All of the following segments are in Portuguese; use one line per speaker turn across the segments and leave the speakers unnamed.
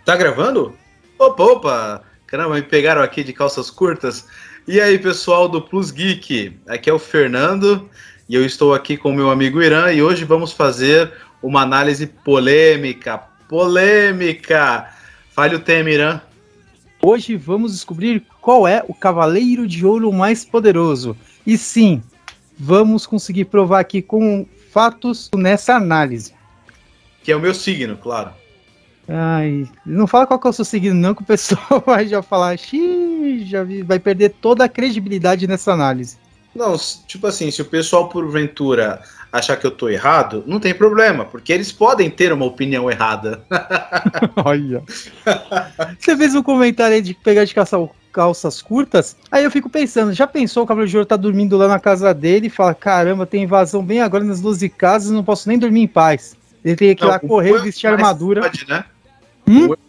Tá gravando? Opa, opa! Caramba, me pegaram aqui de calças curtas. E aí, pessoal do Plus Geek? Aqui é o Fernando e eu estou aqui com o meu amigo Irã e hoje vamos fazer uma análise polêmica. Polêmica! Fale o tema, Irã.
Hoje vamos descobrir qual é o Cavaleiro de Ouro mais poderoso. E sim, vamos conseguir provar aqui com fatos nessa análise.
Que é o meu signo, claro.
Ai, não fala qual que é o seu signo não, que o pessoal vai já falar, vai perder toda a credibilidade nessa análise.
Não, tipo assim, se o pessoal porventura achar que eu tô errado, não tem problema, porque eles podem ter uma opinião errada.
Olha. Você fez um comentário aí de pegar de calças curtas, aí eu fico pensando, já pensou o Cavaleiro de Ouro tá dormindo lá na casa dele e fala, caramba, tem invasão bem agora nas 12 casas, não posso nem dormir em paz. Ele tem que ir lá correr, vestir a armadura.
Pode, né?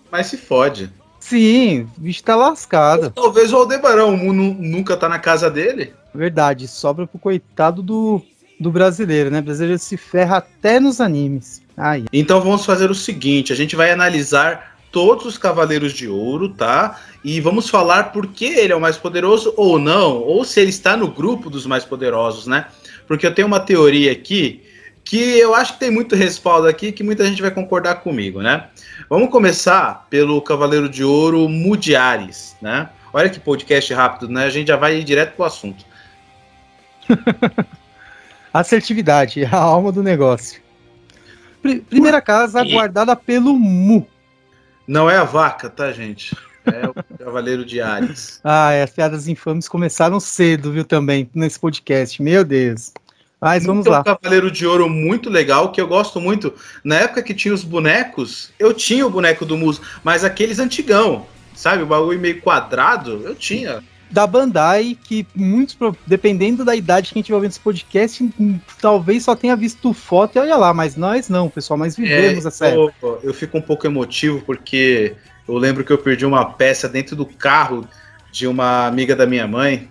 Mas se fode.
Sim, o bicho tá lascado.
Ou talvez o Aldebarão nunca tá na casa dele.
Verdade, sobra pro coitado do brasileiro, né? O brasileiro se ferra até nos animes. Ai.
Então vamos fazer o seguinte, a gente vai analisar todos os Cavaleiros de Ouro, tá? E vamos falar por que ele é o mais poderoso ou não, ou se ele está no grupo dos mais poderosos, né? Porque eu tenho uma teoria aqui que eu acho que tem muito respaldo aqui, que muita gente vai concordar comigo, né? Vamos começar pelo Cavaleiro de Ouro Mudiares, né? Olha que podcast rápido, né? A gente já vai direto pro assunto.
Assertividade, a alma do negócio. Primeira casa guardada pelo Mu.
Não é a vaca, tá, gente? É o Cavaleiro de Ares.
As piadas infames começaram cedo, viu, também, nesse podcast. Meu Deus. Mas vamos lá.
Um Cavaleiro de Ouro muito legal, que eu gosto muito. Na época que tinha os bonecos, eu tinha o boneco do Muso, mas aqueles antigão, sabe? O bagulho meio quadrado, eu tinha.
Da Bandai, que muitos, dependendo da idade que a gente vai ouvindo esse podcast, talvez só tenha visto foto e olha lá, mas nós não, pessoal, mas vivemos essa época.
Eu fico um pouco emotivo, porque eu lembro que eu perdi uma peça dentro do carro de uma amiga da minha mãe,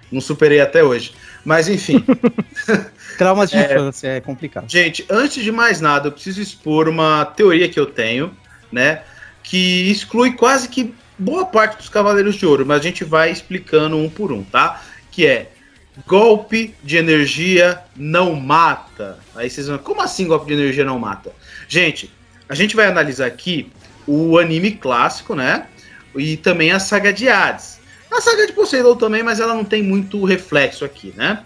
não superei até hoje. Mas enfim.
Traumas de infância, é complicado.
Gente, antes de mais nada, eu preciso expor uma teoria que eu tenho, né? Que exclui quase que boa parte dos Cavaleiros de Ouro, mas a gente vai explicando um por um, tá? Que é golpe de energia não mata. Aí vocês vão, como assim golpe de energia não mata? Gente, a gente vai analisar aqui o anime clássico, né? E também a saga de Hades. A saga de Poseidon também, mas ela não tem muito reflexo aqui, né?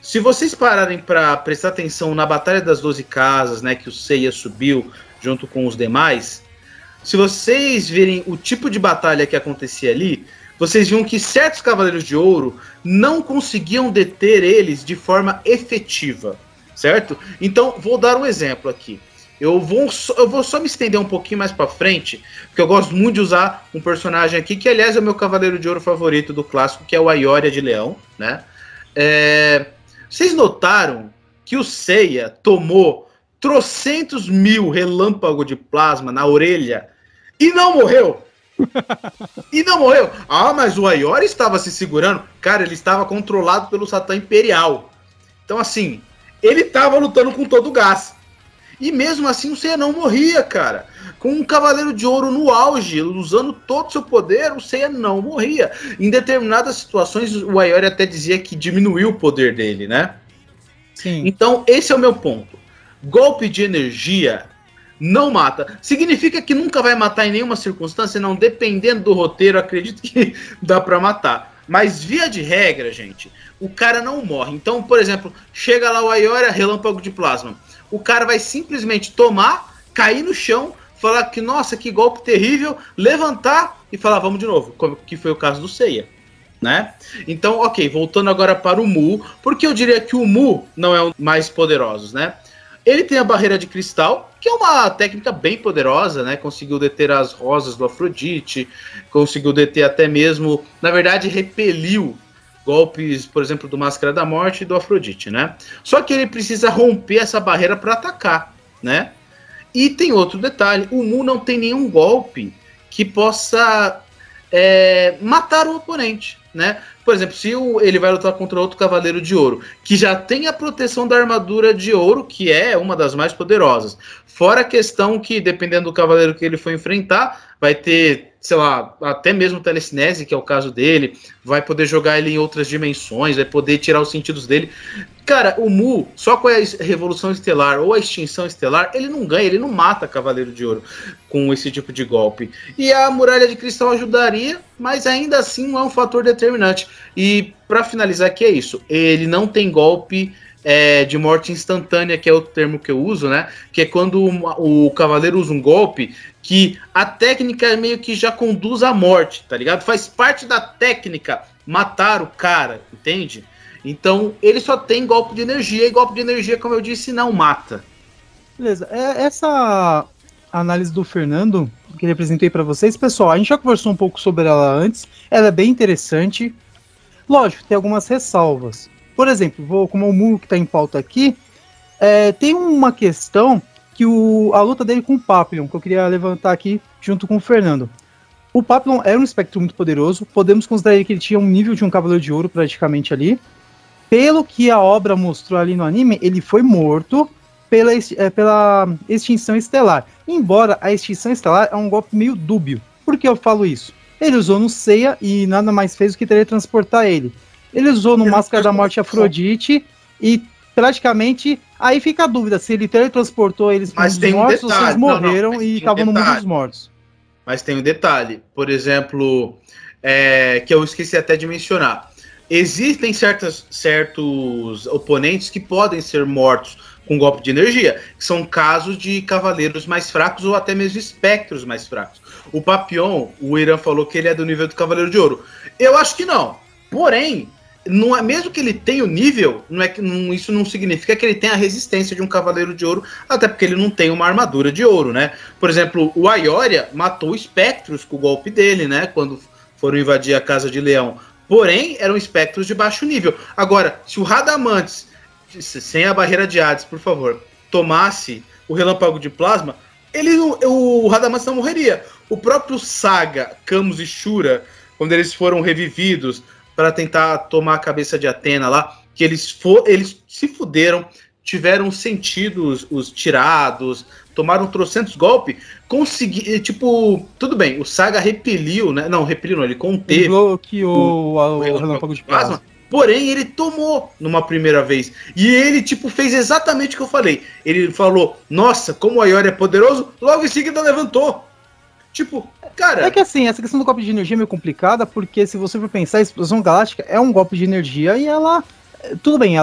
Se vocês pararem para prestar atenção na Batalha das 12 Casas, né, que o Seiya subiu junto com os demais, se vocês verem o tipo de batalha que acontecia ali, vocês viam que certos Cavaleiros de Ouro não conseguiam deter eles de forma efetiva, certo? Então, vou dar um exemplo aqui. Eu vou só me estender um pouquinho mais pra frente, porque eu gosto muito de usar um personagem aqui, que aliás é o meu Cavaleiro de Ouro favorito do clássico, que é o Aioria de Leão, né? Vocês notaram que o Seiya tomou trocentos mil relâmpago de plasma na orelha e não morreu? E não morreu? Ah, mas o Aioria estava se segurando. Cara, ele estava controlado pelo Satã Imperial. Então assim, ele estava lutando com todo o gás. E mesmo assim o Seiya não morria, cara. Com um Cavaleiro de Ouro no auge, usando todo o seu poder, o Seiya não morria. Em determinadas situações, o Aioria até dizia que diminuiu o poder dele, né?
Sim.
Então, esse é o meu ponto. Golpe de energia não mata. Significa que nunca vai matar em nenhuma circunstância? Não, dependendo do roteiro, acredito que dá pra matar. Mas, via de regra, gente, o cara não morre. Então, por exemplo, chega lá o Aioria, relâmpago de plasma. O cara vai simplesmente tomar, cair no chão, falar que, nossa, que golpe terrível, levantar e falar, vamos de novo, como que foi o caso do Seiya, né? Então, ok, voltando agora para o Mu, porque eu diria que o Mu não é o mais poderoso, né? Ele tem a barreira de cristal, que é uma técnica bem poderosa, né? Conseguiu deter as rosas do Afrodite, conseguiu deter até mesmo, na verdade, repeliu golpes, por exemplo, do Máscara da Morte e do Afrodite, né? Só que ele precisa romper essa barreira para atacar, né? E tem outro detalhe, o Mu não tem nenhum golpe que possa matar o oponente, né? Por exemplo, se ele vai lutar contra outro Cavaleiro de Ouro, que já tem a proteção da armadura de ouro, que é uma das mais poderosas. Fora a questão que, dependendo do Cavaleiro que ele for enfrentar, vai ter, sei lá, até mesmo telecinese, que é o caso dele, vai poder jogar ele em outras dimensões, vai poder tirar os sentidos dele. Cara, o Mu, só com a Revolução Estelar ou a Extinção Estelar, ele não ganha, ele não mata Cavaleiro de Ouro com esse tipo de golpe. E a Muralha de Cristal ajudaria, mas ainda assim não é um fator determinante. E para finalizar aqui é isso, ele não tem golpe de morte instantânea, que é o termo que eu uso, né? Que é quando o Cavaleiro usa um golpe que a técnica meio que já conduz à morte, tá ligado? Faz parte da técnica matar o cara, entende? Então, ele só tem golpe de energia, e golpe de energia, como eu disse, não mata.
Beleza, essa análise do Fernando, que ele apresentei para vocês, pessoal, a gente já conversou um pouco sobre ela antes, ela é bem interessante. Lógico, tem algumas ressalvas. Por exemplo, como o Mu que está em pauta aqui, tem uma questão que a luta dele com o Papillon, que eu queria levantar aqui junto com o Fernando. O Papillon era um espectro muito poderoso, podemos considerar que ele tinha um nível de um Cavaleiro de Ouro praticamente ali. Pelo que a obra mostrou ali no anime, ele foi morto pela extinção estelar. Embora a extinção estelar é um golpe meio dúbio. Por que eu falo isso? Ele usou no Seiya e nada mais fez do que teletransportar ele. Ele usou no Máscara da Morte Afrodite e praticamente aí fica a dúvida se ele teletransportou eles para os mortos ou se eles morreram e estavam no mundo dos mortos.
Mas tem um detalhe, por exemplo, que eu esqueci até de mencionar. Existem certos oponentes que podem ser mortos com golpe de energia, que são casos de cavaleiros mais fracos ou até mesmo espectros mais fracos. O Papillon, o Irã falou que ele é do nível do Cavaleiro de Ouro. Eu acho que não. Porém, não é, mesmo que ele tenha o nível, isso não significa que ele tenha a resistência de um Cavaleiro de Ouro, até porque ele não tem uma armadura de ouro, né? Por exemplo, o Aioria matou espectros com o golpe dele, né? Quando foram invadir a Casa de Leão. Porém, eram espectros de baixo nível. Agora, se o Radamantes, sem a barreira de Hades, por favor, tomasse o relâmpago de plasma, o Radamantes não morreria. O próprio Saga, Camus e Shura, quando eles foram revividos para tentar tomar a cabeça de Atena lá, que eles se fuderam, tiveram sentidos os tirados, tomaram trocentos golpes, tudo bem, o Saga repeliu, né? Não, ele conteve. Ele
bloqueou o relâmpago de plasma.
Porém, ele tomou numa primeira vez. E ele, fez exatamente o que eu falei. Ele falou, nossa, como o Aioria é poderoso, logo em seguida levantou. Cara...
É que assim, essa questão do golpe de energia é meio complicada, porque se você for pensar, a explosão galáctica é um golpe de energia e ela... Tudo bem,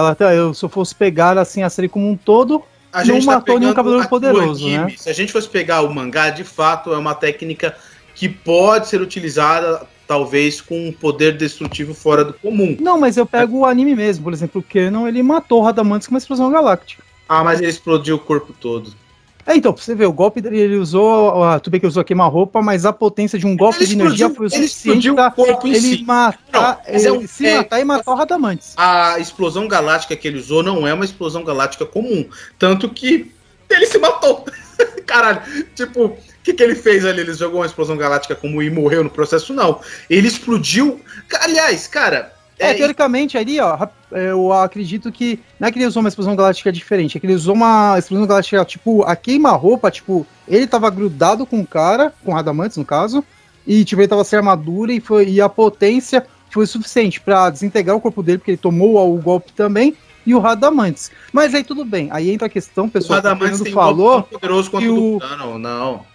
se eu fosse pegar assim a série como um todo, não matou nenhum Cavaleiro poderoso, né?
Se a gente fosse pegar o mangá, de fato, é uma técnica que pode ser utilizada, talvez, com um poder destrutivo fora do comum.
Não, mas eu pego o anime mesmo. Por exemplo, o Kenon, ele matou o Radamantes com uma explosão galáctica.
Ah, mas ele explodiu o corpo todo.
Então, pra você ver, o golpe dele, ele usou, tudo bem que usou queima-roupa, mas a potência de um golpe de energia foi o suficiente pra ele matar, matar e matar o Radamantes.
A explosão galáctica que ele usou não é uma explosão galáctica comum, tanto que ele se matou. Caralho, o que ele fez ali? Ele jogou uma explosão galáctica comum e morreu no processo? Não. Ele explodiu. Aliás, cara...
teoricamente ali, ó, eu acredito que não é que ele usou uma explosão galáctica diferente, é que ele usou uma explosão galáctica, a queima-roupa, ele tava grudado com o cara, com o Radamantes no caso, e ele tava sem armadura e a potência foi suficiente pra desintegrar o corpo dele, porque ele tomou o golpe também, e o Radamantes. Mas aí tudo bem, aí entra a questão, pessoal,
o Radamantes tem falou, um golpe tão poderoso quanto o Cano, não.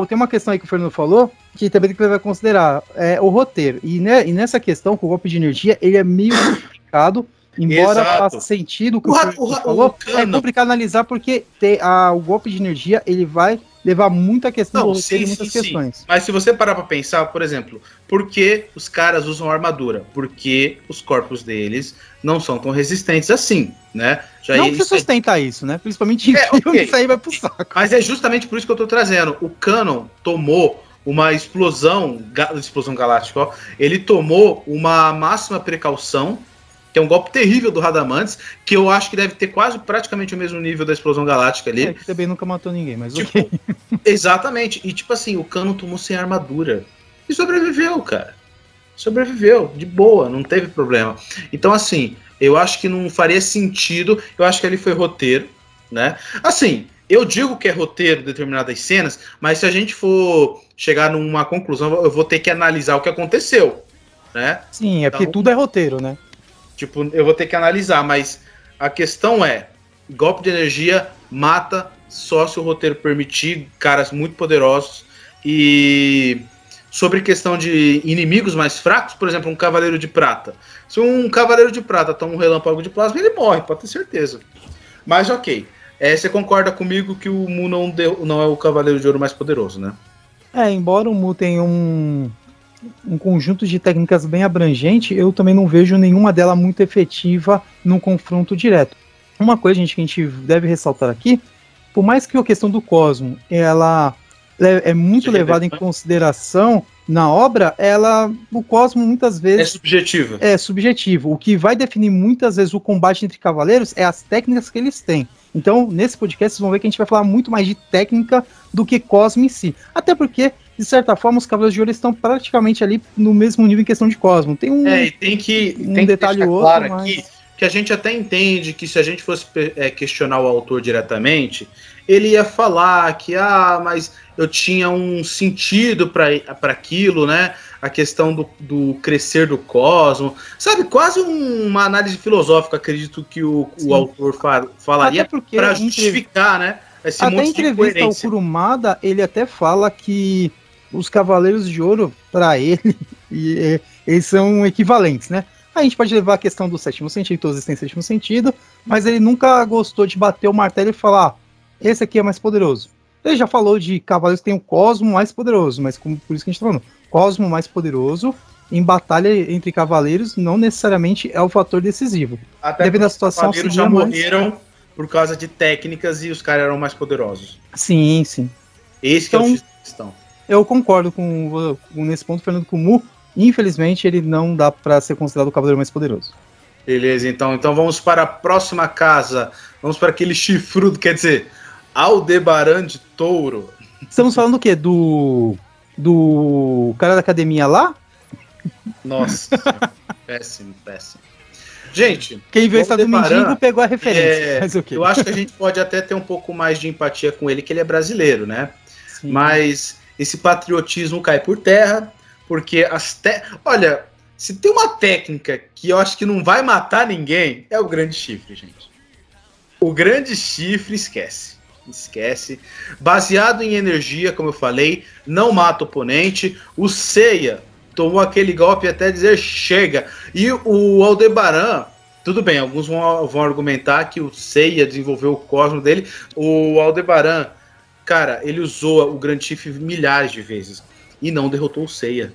Tem uma questão aí que o Fernando falou, que também tem que levar a considerar, o roteiro. E nessa questão, com o golpe de energia, ele é meio complicado, embora faça sentido o que o Fernando falou, é complicado analisar porque o golpe de energia, ele vai levar muita questão do roteiro e muitas questões.
Sim. Mas se você parar pra pensar, por exemplo, por que os caras usam armadura? Porque os corpos deles não são tão resistentes assim, né?
Não que sustenta isso, né? Principalmente isso aí vai pro saco.
Mas é justamente por isso que eu tô trazendo. O Canon tomou uma explosão galáctica, ó. Ele tomou uma máxima precaução, que é um golpe terrível do Radamantes, que eu acho que deve ter praticamente o mesmo nível da explosão galáctica ali.
Que também nunca matou ninguém, mas
ok. Exatamente. E o Canon tomou sem armadura. E sobreviveu, cara. sobreviveu, de boa, não teve problema. Então, assim, eu acho que não faria sentido, eu acho que ali foi roteiro, né? Assim, eu digo que é roteiro determinadas cenas, mas se a gente for chegar numa conclusão, eu vou ter que analisar o que aconteceu, né?
Sim, é porque tudo é roteiro, né?
Tipo, eu vou ter que analisar, mas a questão é, golpe de energia mata só se o roteiro permitir, caras muito poderosos. E sobre questão de inimigos mais fracos, por exemplo, um Cavaleiro de Prata. Se um Cavaleiro de Prata toma um relâmpago de plasma, ele morre, pode ter certeza. Mas ok, você concorda comigo que o Mu não é o Cavaleiro de Ouro mais poderoso, né?
Embora o Mu tenha um conjunto de técnicas bem abrangente, eu também não vejo nenhuma delas muito efetiva num confronto direto. Uma coisa, gente, que a gente deve ressaltar aqui, por mais que a questão do Cosmo, ela é muito levada em consideração na obra, o Cosmo muitas vezes é subjetivo. O que vai definir muitas vezes o combate entre cavaleiros é as técnicas que eles têm. Então, nesse podcast, vocês vão ver que a gente vai falar muito mais de técnica do que Cosmo em si. Até porque, de certa forma, os Cavaleiros de Ouro estão praticamente ali no mesmo nível em questão de Cosmo. Tem um,
tem que
detalhe ou outro, claro, mas...
que a gente até entende que se a gente fosse questionar o autor diretamente, ele ia falar que, mas eu tinha um sentido para aquilo, né? A questão do crescer do cosmo, sabe? Quase uma análise filosófica, acredito que o autor falaria para justificar, né? Esse
até em entrevista ao Kurumada, ele até fala que os Cavaleiros de Ouro, para ele, eles são equivalentes, né? A gente pode levar a questão do sétimo sentido, todos eles têm sétimo sentido, mas ele nunca gostou de bater o martelo e falar, esse aqui é mais poderoso. Ele já falou de cavaleiros que tem o Cosmo mais poderoso, mas por isso que a gente tá falando, Cosmo mais poderoso, em batalha entre cavaleiros, não necessariamente é o fator decisivo.
Até dependendo da situação, os cavaleiros já morreram por causa de técnicas e os caras eram mais poderosos.
Sim, sim.
Esse que é o X da questão.
Eu concordo nesse ponto, Fernando, com o Mu. Infelizmente, ele não dá para ser considerado o cavaleiro mais poderoso.
Beleza, então vamos para a próxima casa. Vamos para aquele chifrudo, quer dizer, Aldebaran de Touro.
Estamos falando o quê? Do cara da academia lá?
Nossa, péssimo. Gente,
quem veio esse domingo pegou a referência. Mas o quê?
Eu acho que a gente pode até ter um pouco mais de empatia com ele, que ele é brasileiro, né? Sim. Mas esse patriotismo cai por terra. Porque olha, se tem uma técnica que eu acho que não vai matar ninguém, é o grande chifre, gente. O grande chifre, esquece. Baseado em energia, como eu falei, não mata o oponente. O Seiya tomou aquele golpe até dizer chega. E o Aldebaran, tudo bem, alguns vão argumentar que o Seiya desenvolveu o cosmo dele. O Aldebaran, cara, ele usou o grande chifre milhares de vezes e não derrotou o Seiya.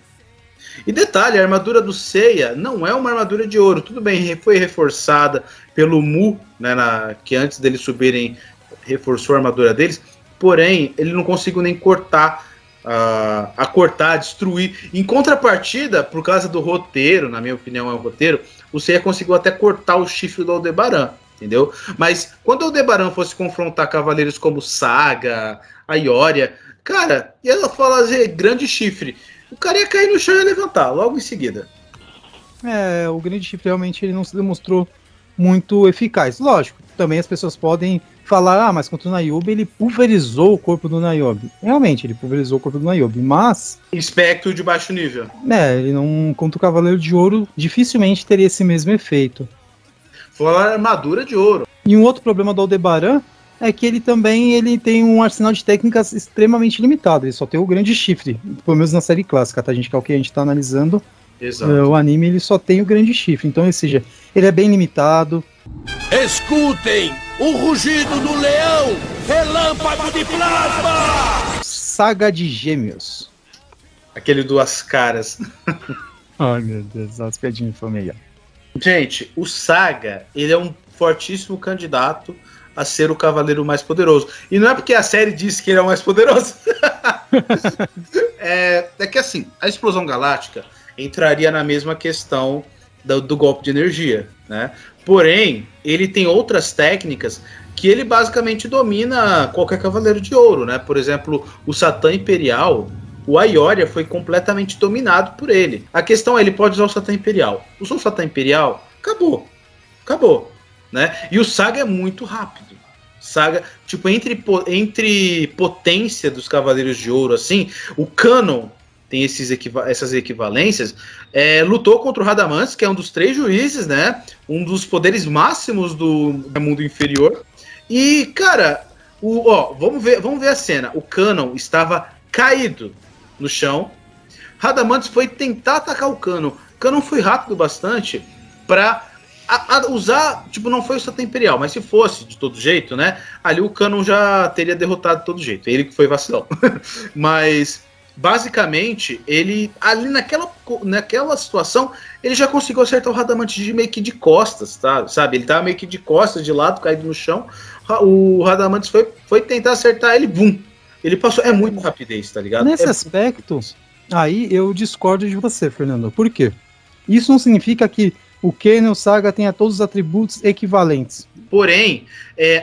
E detalhe, a armadura do Seiya não é uma armadura de ouro. Tudo bem, foi reforçada pelo Mu, né, que antes deles subirem reforçou a armadura deles. Porém, ele não conseguiu nem cortar, destruir. Em contrapartida, por causa do roteiro, na minha opinião é um roteiro, o Seiya conseguiu até cortar o chifre do Aldebaran, entendeu? Mas quando o Aldebaran fosse confrontar cavaleiros como Saga, a Ioria, cara, ia fazer grande chifre. O cara ia cair no chão e ia levantar, logo em seguida.
O grande chifre realmente ele não se demonstrou muito eficaz. Lógico, também as pessoas podem falar, mas contra o Niobe ele pulverizou o corpo do Niobe. Realmente, ele pulverizou o corpo do Niobe, mas...
Espectro de baixo nível.
Ele não, contra o Cavaleiro de Ouro, dificilmente teria esse mesmo efeito.
Foi uma armadura de ouro.
E um outro problema do Aldebaran é que ele tem um arsenal de técnicas extremamente limitado. Ele só tem o grande chifre, pelo menos na série clássica, tá, gente? Que é o que a gente tá analisando.
Exato.
O anime, ele só tem o grande chifre. Então, ou seja, ele é bem limitado.
Escutem o rugido do leão! Relâmpago de plasma!
Saga de Gêmeos.
Aquele duas caras.
Ai, meu Deus, as piadinhas de família.
Gente, o Saga, ele é um fortíssimo candidato a ser o cavaleiro mais poderoso. E não é porque a série diz que ele é o mais poderoso. é que assim, a explosão galáctica entraria na mesma questão do golpe de energia, né? Porém, ele tem outras técnicas que ele basicamente domina qualquer cavaleiro de ouro, né? Por exemplo, o Satã Imperial, o Aioria foi completamente dominado por ele. A questão é, ele pode usar o Satã Imperial. Usou o Satã Imperial, acabou, né? E o Saga é muito rápido. Saga, tipo, entre potência dos Cavaleiros de Ouro, assim, o Canon tem essas equivalências, lutou contra o Radamantes, que é um dos 3 juízes, né? Um dos poderes máximos do mundo inferior. E, cara, vamos ver a cena. O Canon estava caído no chão. Radamantes foi tentar atacar o Canon. O Canon foi rápido bastante para usar, tipo, não foi o Satã Imperial, mas se fosse de todo jeito, né? Ali o Canon já teria derrotado de todo jeito. Ele que foi vacilão. Mas basicamente, ele ali naquela situação, ele já conseguiu acertar o Radamantes meio que de costas, tá? Sabe? Ele tava meio que de costas, de lado, caído no chão. O Radamantes foi tentar acertar ele, bum! Ele passou. É muito rapidez, tá ligado?
Nesse aspecto, aí eu discordo de você, Fernando. Por quê? Isso não significa que o Canon Saga tenha todos os atributos equivalentes.
Porém,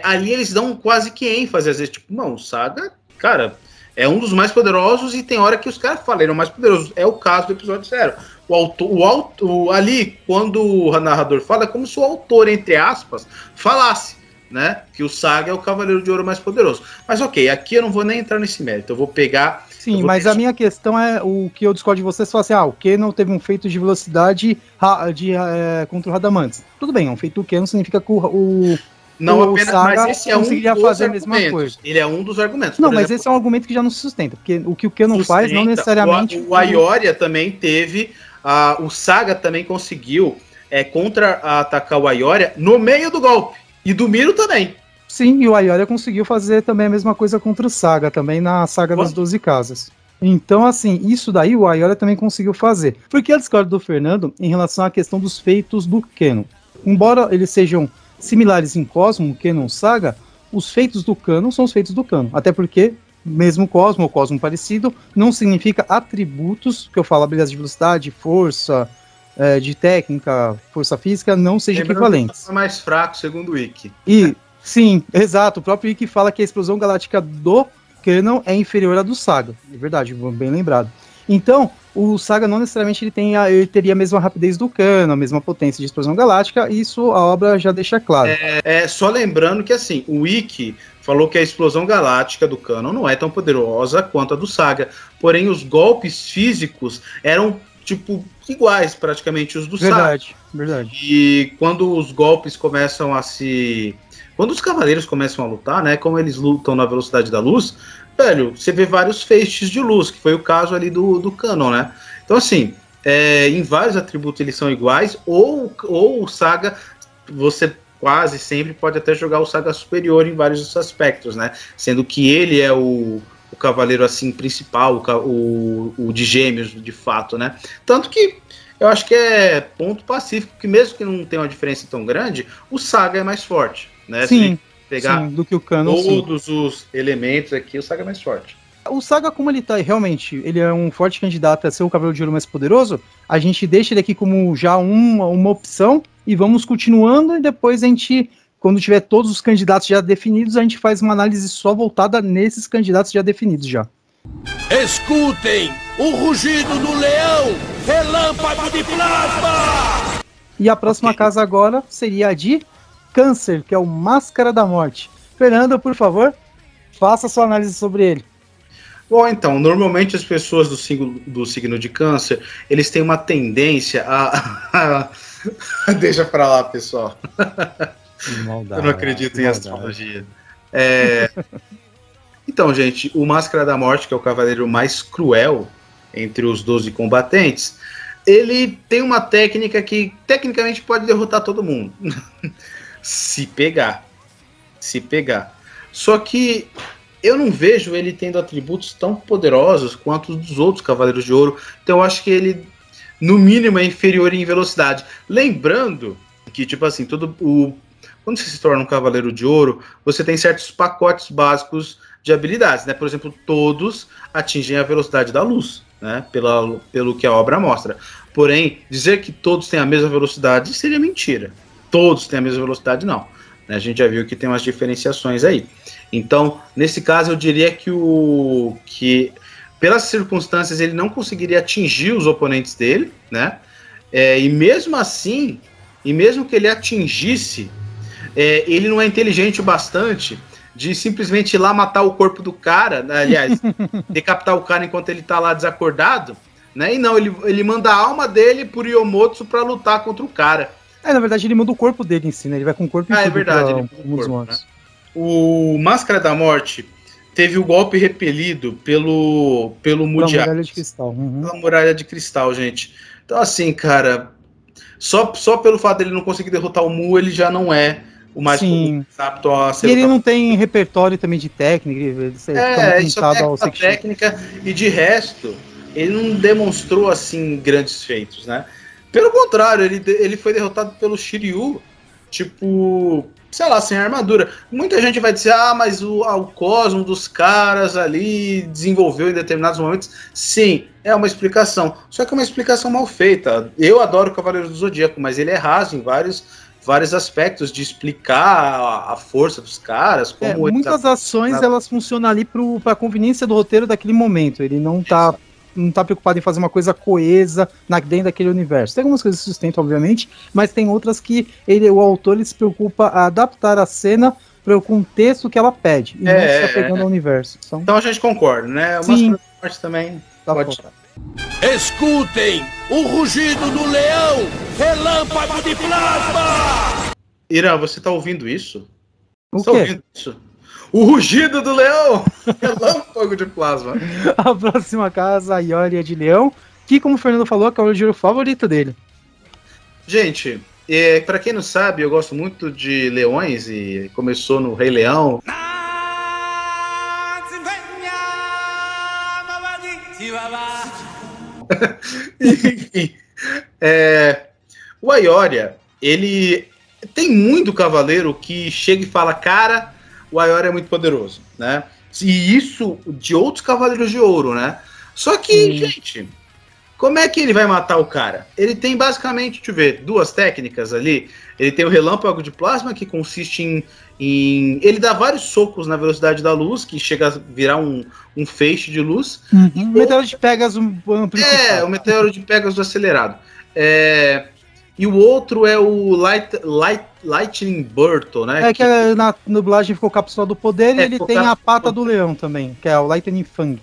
ali eles dão quase que ênfase, às vezes, tipo, não, o Saga, cara, é um dos mais poderosos e tem hora que os caras falam, ele é o mais poderoso. É o caso do episódio 0. Ali, quando o narrador fala, é como se o autor, entre aspas, falasse, né, que o Saga é o Cavaleiro de Ouro mais poderoso. Mas ok, aqui eu não vou nem entrar nesse mérito, eu vou pegar...
Sim, mas a minha questão é, o que eu discordo de vocês, falar assim, o Canon teve um feito de velocidade contra o Radamantes. Tudo bem, um feito do Canon significa que o
apenas,
Saga
mas esse é
conseguiria fazer a mesma coisa.
Ele é um dos argumentos.
Não, mas esse é um argumento que já não se sustenta, porque o que o Canon faz não necessariamente...
O Aioria também teve, o Saga também conseguiu contra-atacar o Aioria no meio do golpe, e do Miro também.
Sim, e o Aioria conseguiu fazer também a mesma coisa contra o Saga, também na Saga das 12 Casas. Então, assim, isso daí o Aioria também conseguiu fazer. Porque eu discordo do Fernando em relação à questão dos feitos do Canon. Embora eles sejam similares em Cosmo, Canon, Saga, os feitos do Canon são os feitos do Canon. Até porque, mesmo Cosmo ou Cosmo parecido, não significa atributos, que eu falo, habilidade de velocidade, força, de técnica, força física, não sejam equivalentes.
É mais fraco, segundo o Wiki.
Sim, exato. O próprio Wiki fala que a explosão galáctica do Canon é inferior à do Saga. É verdade, bem lembrado. Então, o Saga não necessariamente ele teria a mesma rapidez do Canon, a mesma potência de explosão galáctica, isso a obra já deixa claro.
Só lembrando que, assim, o Wiki falou que a explosão galáctica do Canon não é tão poderosa quanto a do Saga, porém os golpes físicos eram, tipo, iguais praticamente os do Saga.
Verdade.
E quando os golpes começam quando os cavaleiros começam a lutar, né, como eles lutam na velocidade da luz, velho, você vê vários feixes de luz, que foi o caso ali do Canon, né? Então, assim, em vários atributos eles são iguais, ou o Saga, você quase sempre pode até jogar o Saga superior em vários aspectos, né? Sendo que ele é o cavaleiro, assim, principal, o de gêmeos, de fato, né? Tanto que eu acho que é ponto pacífico, que mesmo que não tenha uma diferença tão grande, o Saga é mais forte, né?
Sim,
pegar
do que o Canon.
Todos os elementos aqui, o Saga é mais forte.
O Saga, como ele tá realmente, ele é um forte candidato a ser o Cavaleiro de Ouro mais poderoso, a gente deixa ele aqui como já uma opção e vamos continuando, e depois a gente, quando tiver todos os candidatos já definidos, a gente faz uma análise só voltada nesses candidatos já definidos já.
Escutem o rugido do leão, relâmpago de plasma!
E a próxima casa agora seria a de Câncer, que é o Máscara da Morte. Fernando, por favor, faça sua análise sobre ele.
Bom, então, normalmente as pessoas do signo de Câncer, eles têm uma tendência a... Deixa pra lá, pessoal.
Maldade,
eu não acredito em astrologia. Então, gente, o Máscara da Morte, que é o cavaleiro mais cruel entre os 12 combatentes, ele tem uma técnica que tecnicamente pode derrotar todo mundo. Se pegar. Só que eu não vejo ele tendo atributos tão poderosos quanto os dos outros Cavaleiros de Ouro. Então eu acho que ele, no mínimo, é inferior em velocidade. Lembrando que, tipo assim, quando você se torna um Cavaleiro de Ouro, você tem certos pacotes básicos de habilidades, né? Por exemplo, todos atingem a velocidade da luz, né? Pelo que a obra mostra. Porém, dizer que todos têm a mesma velocidade seria mentira. Todos têm a mesma velocidade, não. A gente já viu que tem umas diferenciações aí. Então, nesse caso, eu diria que pelas circunstâncias, ele não conseguiria atingir os oponentes dele, né? E mesmo assim, e mesmo que ele atingisse, ele não é inteligente o bastante de simplesmente ir lá matar o corpo do cara, né? Aliás, decapitar o cara enquanto ele tá lá desacordado, né? E não, ele manda a alma dele por Yomotsu pra lutar contra o cara.
Na verdade, ele manda o corpo dele em si, né? Ele vai com o corpo e
é verdade, ele muda o corpo, né? O Máscara da Morte teve o golpe repelido pelo Mundial.
Muralha de Cristal.
Pela Muralha de Cristal, gente. Então, assim, cara, só pelo fato dele não conseguir derrotar o Mu, ele já não é o mais apto a ser.
E ele não tem repertório também de técnica, ele
isso é técnica, e de resto, ele não demonstrou, assim, grandes feitos, né? Pelo contrário, ele foi derrotado pelo Shiryu, tipo, sei lá, sem armadura. Muita gente vai dizer, mas o cosmo dos caras ali desenvolveu em determinados momentos. Sim, é uma explicação. Só que é uma explicação mal feita. Eu adoro o Cavaleiro do Zodíaco, mas ele é raso em vários aspectos de explicar a força dos caras. Como
muitas ações, elas funcionam ali para a conveniência do roteiro daquele momento. Ele não tá preocupado em fazer uma coisa coesa dentro daquele universo. Tem algumas coisas que sustentam, obviamente, mas tem outras que o autor ele se preocupa a adaptar a cena para o contexto que ela pede, e não se apegando ao universo.
Então a gente concorda, né? O Máscara da Morte também pode.
Escutem o rugido do leão, relâmpago de plasma!
Irã, você tá ouvindo isso?
Você tá ouvindo
isso? O rugido do leão! Relâmpago de plasma.
A próxima casa, a Ioria de Leão, que, como o Fernando falou, é o giro favorito dele.
Gente, pra quem não sabe, eu gosto muito de leões e começou no Rei Leão. Enfim, o Ioria, ele tem muito cavaleiro que chega e fala, cara, o Ioria é muito poderoso, né? E isso de outros Cavaleiros de Ouro, né? Só que, gente, como é que ele vai matar o cara? Ele tem basicamente, deixa eu ver, duas técnicas ali. Ele tem o Relâmpago de Plasma, que consiste em... Ele dá vários socos na velocidade da luz, que chega a virar um feixe de luz.
O Meteoro de Pegasus amplificado.
O Meteoro de Pegasus acelerado. E o outro é o Lightning Burto, né?
Que na dublagem ficou Cápsula do Poder, e ele tem a Pata do Leão também, que é o Lightning Fang.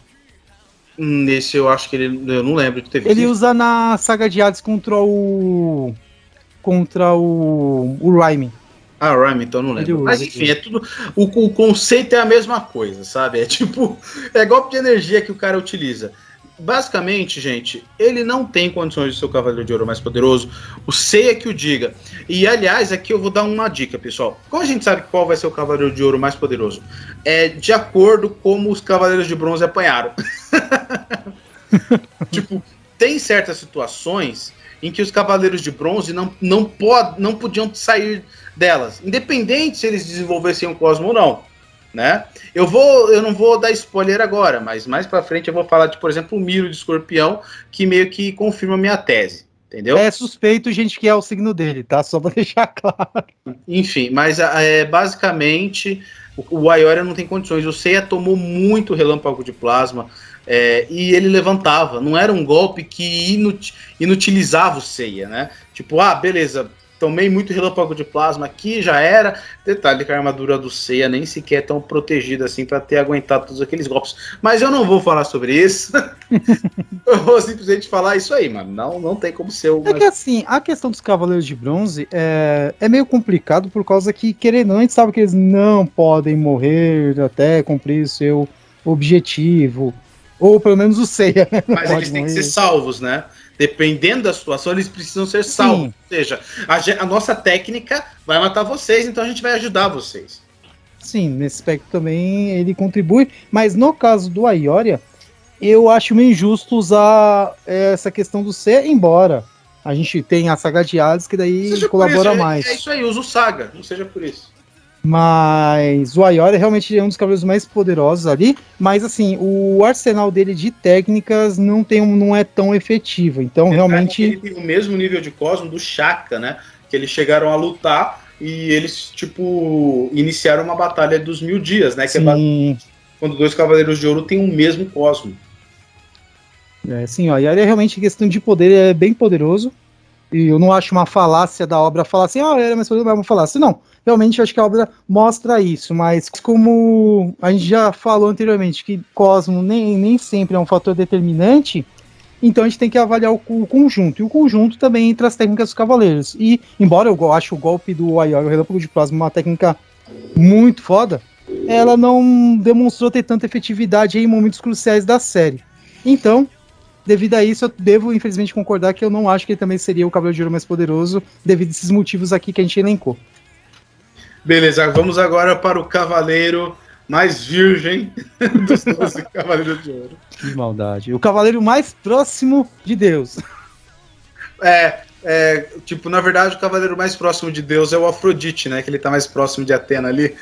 Esse eu acho que eu não lembro de ter visto.
Ele usa na saga de Hades contra o Rhyme.
O Rhyme, então eu não lembro. Mas enfim, é tudo. O conceito é a mesma coisa, sabe? É golpe de energia que o cara utiliza. Basicamente, gente, ele não tem condições de ser o Cavaleiro de Ouro mais poderoso. O Seiya que o diga. E, aliás, aqui eu vou dar uma dica, pessoal. Como a gente sabe qual vai ser o Cavaleiro de Ouro mais poderoso? É de acordo com como os Cavaleiros de Bronze apanharam. Tipo, tem certas situações em que os Cavaleiros de Bronze não podiam sair delas. Independente se eles desenvolvessem o Cosmo ou não. Né? Eu não vou dar spoiler agora, mas mais pra frente eu vou falar de, por exemplo, o Miro de Escorpião, que meio que confirma a minha tese, entendeu?
É suspeito, gente, que é o signo dele, tá? Só pra deixar claro.
Enfim, mas basicamente o Ioria não tem condições. O Seiya tomou muito Relâmpago de Plasma e ele levantava. Não era um golpe que inutilizava o Seiya, né? Tipo, beleza, tomei muito Relâmpago de Plasma aqui, já era. Detalhe que a armadura do Seiya nem sequer é tão protegida assim para ter aguentado todos aqueles golpes. Mas eu não vou falar sobre isso. Eu vou simplesmente falar isso aí, mano. Não tem como ser o...
que assim, a questão dos Cavaleiros de Bronze é meio complicado por causa que, querendo ou não, a gente sabe que eles não podem morrer até cumprir o seu objetivo. Ou pelo menos o Seiya, né?
Mas eles têm que ser salvos, né? Dependendo da situação, eles precisam ser salvos. Sim. Ou seja, a nossa técnica vai matar vocês, então a gente vai ajudar vocês.
Sim, nesse aspecto também ele contribui. Mas no caso do Ioria, eu acho meio injusto usar essa questão do ser, embora a gente tenha a saga de Hades, que daí colabora mais.
É isso aí, usa o Saga, não seja por isso.
Mas o Ioria realmente é um dos cavaleiros mais poderosos ali, mas assim, o arsenal dele de técnicas não é tão efetivo, então realmente...
Ele tem o mesmo nível de Cosmo do Shaka, né, que eles chegaram a lutar e eles, tipo, iniciaram uma batalha dos 1000 dias, né, que é quando dois Cavaleiros de Ouro têm o mesmo Cosmo.
Sim, ó, e aí realmente questão de poder é bem poderoso. E eu não acho uma falácia da obra falar assim, ele era mais poderoso, mas é uma falácia. Não, realmente eu acho que a obra mostra isso, mas como a gente já falou anteriormente, que Cosmo nem sempre é um fator determinante, então a gente tem que avaliar o conjunto. E o conjunto também entre as técnicas dos cavaleiros. E, embora eu ache o golpe do Aior, o Relâmpago de Plasma, uma técnica muito foda, ela não demonstrou ter tanta efetividade em momentos cruciais da série. Então, devido a isso, eu devo, infelizmente, concordar que eu não acho que ele também seria o Cavaleiro de Ouro mais poderoso, devido a esses motivos aqui que a gente elencou.
Beleza, vamos agora para o Cavaleiro mais virgem dos 12 Cavaleiros de Ouro.
Que maldade. O Cavaleiro mais próximo de Deus.
Tipo, na verdade, o Cavaleiro mais próximo de Deus é o Afrodite, né? Que ele tá mais próximo de Atena ali.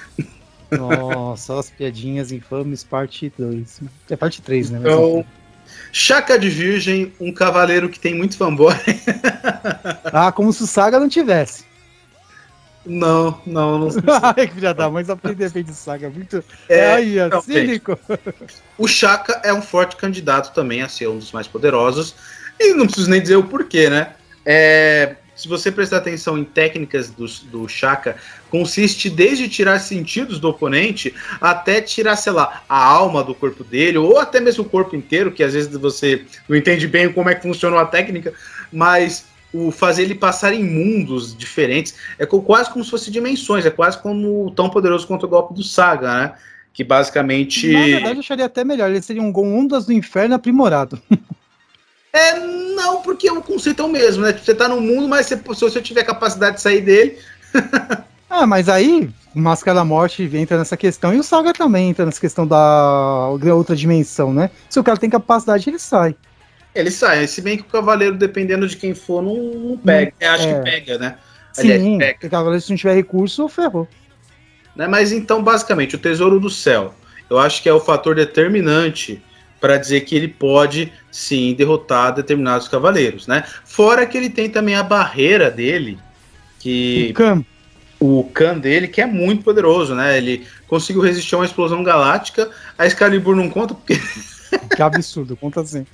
Nossa, as piadinhas infames, parte 2. É parte 3, né?
Então, Shaka de Virgem, um cavaleiro que tem muito fanboy.
Como se o Saga não tivesse.
Não.
Ai, que filha da mãe, só aprender bem de Saga. Muito. Cínico.
O Shaka é um forte candidato também a ser um dos mais poderosos. E não preciso nem dizer o porquê, né? Se você prestar atenção em técnicas do Shaka, consiste desde tirar sentidos do oponente até tirar, sei lá, a alma do corpo dele, ou até mesmo o corpo inteiro, que às vezes você não entende bem como é que funciona a técnica, mas o fazer ele passar em mundos diferentes é quase como se fosse dimensões, é quase como tão poderoso quanto o golpe do Saga, né? Que basicamente...
Na verdade, eu acharia até melhor, ele seria um Ondas do Inferno aprimorado.
Não, porque o conceito é o mesmo, né? Você tá no mundo, mas se você tiver capacidade de sair dele...
Mas aí, Máscara da Morte entra nessa questão, e o Saga também entra nessa questão da outra dimensão, né? Se o cara tem capacidade, ele sai.
Ele sai, se bem que o Cavaleiro, dependendo de quem for, não pega. Acho que pega, né?
Sim, porque o Cavaleiro, se não tiver recurso, ferrou.
Né? Mas então, basicamente, o Tesouro do Céu, eu acho que é o fator determinante para dizer que ele pode, sim, derrotar determinados cavaleiros, né? Fora que ele tem também a barreira dele, que... O Khan dele, que é muito poderoso, né? Ele conseguiu resistir a uma explosão galáctica. A Excalibur não conta porque...
Que absurdo, conta assim.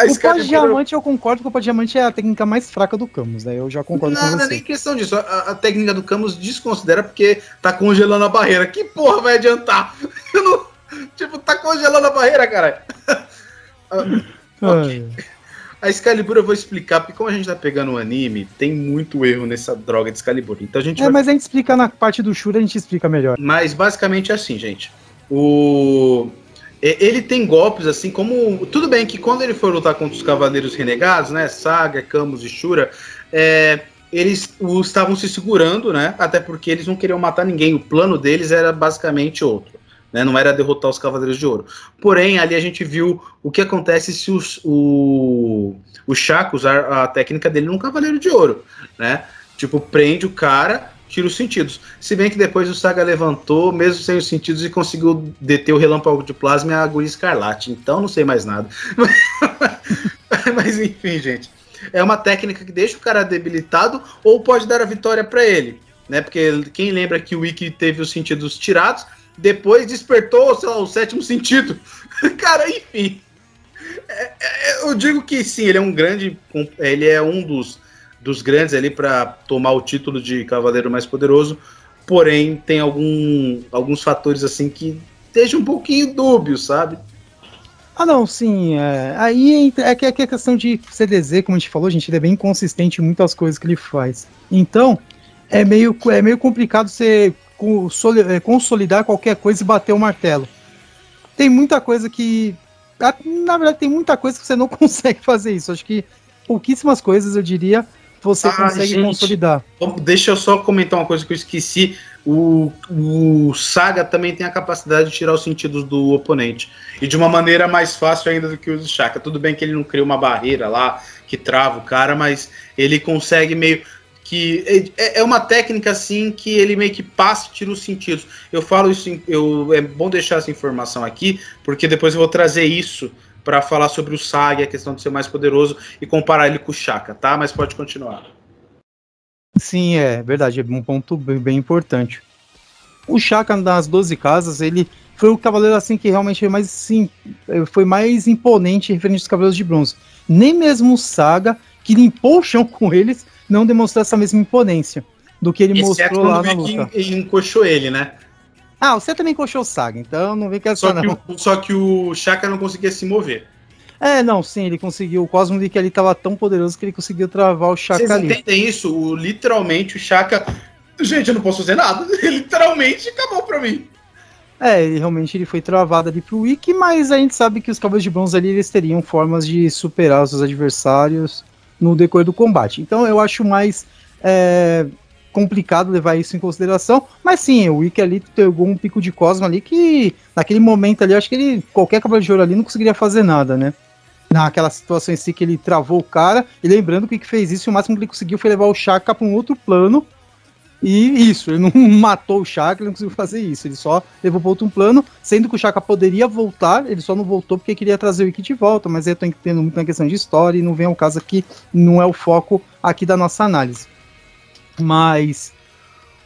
O pó de diamante, eu concordo que o pó de diamante é a técnica mais fraca do Camus, né? Eu já concordo com você.
Não é nem questão disso. A técnica do Camus desconsidera porque tá congelando a barreira. Que porra vai adiantar? Tipo, tá congelando a barreira, caralho. Okay. A Excalibur eu vou explicar, porque como a gente tá pegando o anime, tem muito erro nessa droga de Excalibur. Então a gente
mas a gente explica na parte do Shura, a gente explica melhor.
Mas basicamente é assim, gente. Ele tem golpes assim como... Tudo bem que quando ele for lutar contra os Cavaleiros Renegados, né? Saga, Camus e Shura, eles estavam se segurando, né? Até porque eles não queriam matar ninguém. O plano deles era basicamente outro. Né, não era derrotar os Cavaleiros de Ouro. Porém, ali a gente viu o que acontece se o Shaka usar a técnica dele num Cavaleiro de Ouro. Né? Tipo, prende o cara, tira os sentidos. Se bem que depois o Saga levantou, mesmo sem os sentidos, e conseguiu deter o Relâmpago de Plasma e a Agulha Escarlate. Então, não sei mais nada. Mas enfim, gente. É uma técnica que deixa o cara debilitado ou pode dar a vitória para ele. Né? Porque quem lembra que o Ikki teve os sentidos tirados, depois despertou, sei lá, o sétimo sentido. Cara, enfim. Eu digo que sim, ele é um grande... Ele é um dos grandes ali para tomar o título de Cavaleiro mais poderoso. Porém, tem alguns fatores assim que deixam um pouquinho dúbio, sabe?
Não, sim. Aí é que a questão de CDZ, como a gente falou, gente, ele é bem consistente em muitas coisas que ele faz. Então, é meio complicado você... consolidar qualquer coisa e bater o martelo. Tem muita coisa que... Na verdade, tem muita coisa que você não consegue fazer isso. Acho que pouquíssimas coisas, eu diria, você consegue consolidar.
Deixa eu só comentar uma coisa que eu esqueci. O Saga também tem a capacidade de tirar os sentidos do oponente. E de uma maneira mais fácil ainda do que o Shaka. Tudo bem que ele não cria uma barreira lá que trava o cara, mas ele consegue meio... que é uma técnica assim que ele meio que passa e tira os sentidos. Eu falo isso, é bom deixar essa informação aqui, porque depois eu vou trazer isso para falar sobre o Saga, a questão de ser mais poderoso e comparar ele com o Shaka, tá? Mas pode continuar.
Sim, é verdade, é um ponto bem importante. O Shaka das 12 casas, ele foi o cavaleiro assim que realmente foi mais imponente referente aos Cavaleiros de Bronze. Nem mesmo o Saga, que limpou o chão com eles, não demonstrou essa mesma imponência do que ele mostrou lá na luta.
E encoxou ele, né?
Você também encoxou o Saga, então não vem com essa não.
Só que o Shaka não conseguia se mover.
Sim, ele conseguiu. O Cosmo Leak ali tava tão poderoso que ele conseguiu travar o Shaka ali.
Vocês entendem isso? Literalmente o Shaka... Gente, eu não posso fazer nada. Ele literalmente acabou pra mim.
Ele foi travado ali pro Wiki, mas a gente sabe que os Cavaleiros de Bronze ali, eles teriam formas de superar os seus adversários no decorrer do combate. Então eu acho mais complicado levar isso em consideração, mas sim, o Wiki ali pegou um pico de Cosmo ali que, naquele momento ali, eu acho que qualquer Cavaleiro de Ouro ali não conseguiria fazer nada, né? Naquela situação em si que ele travou o cara, e lembrando que o Wiki fez isso, e o máximo que ele conseguiu foi levar o Shaka para um outro plano. E isso, ele não matou o Shaka, ele não conseguiu fazer isso, ele só levou para outro plano, sendo que o Shaka poderia voltar, ele só não voltou porque queria trazer o Ikki de volta, mas eu tô entendendo muito na questão de história e não vem ao caso aqui, não é o foco aqui da nossa análise. Mas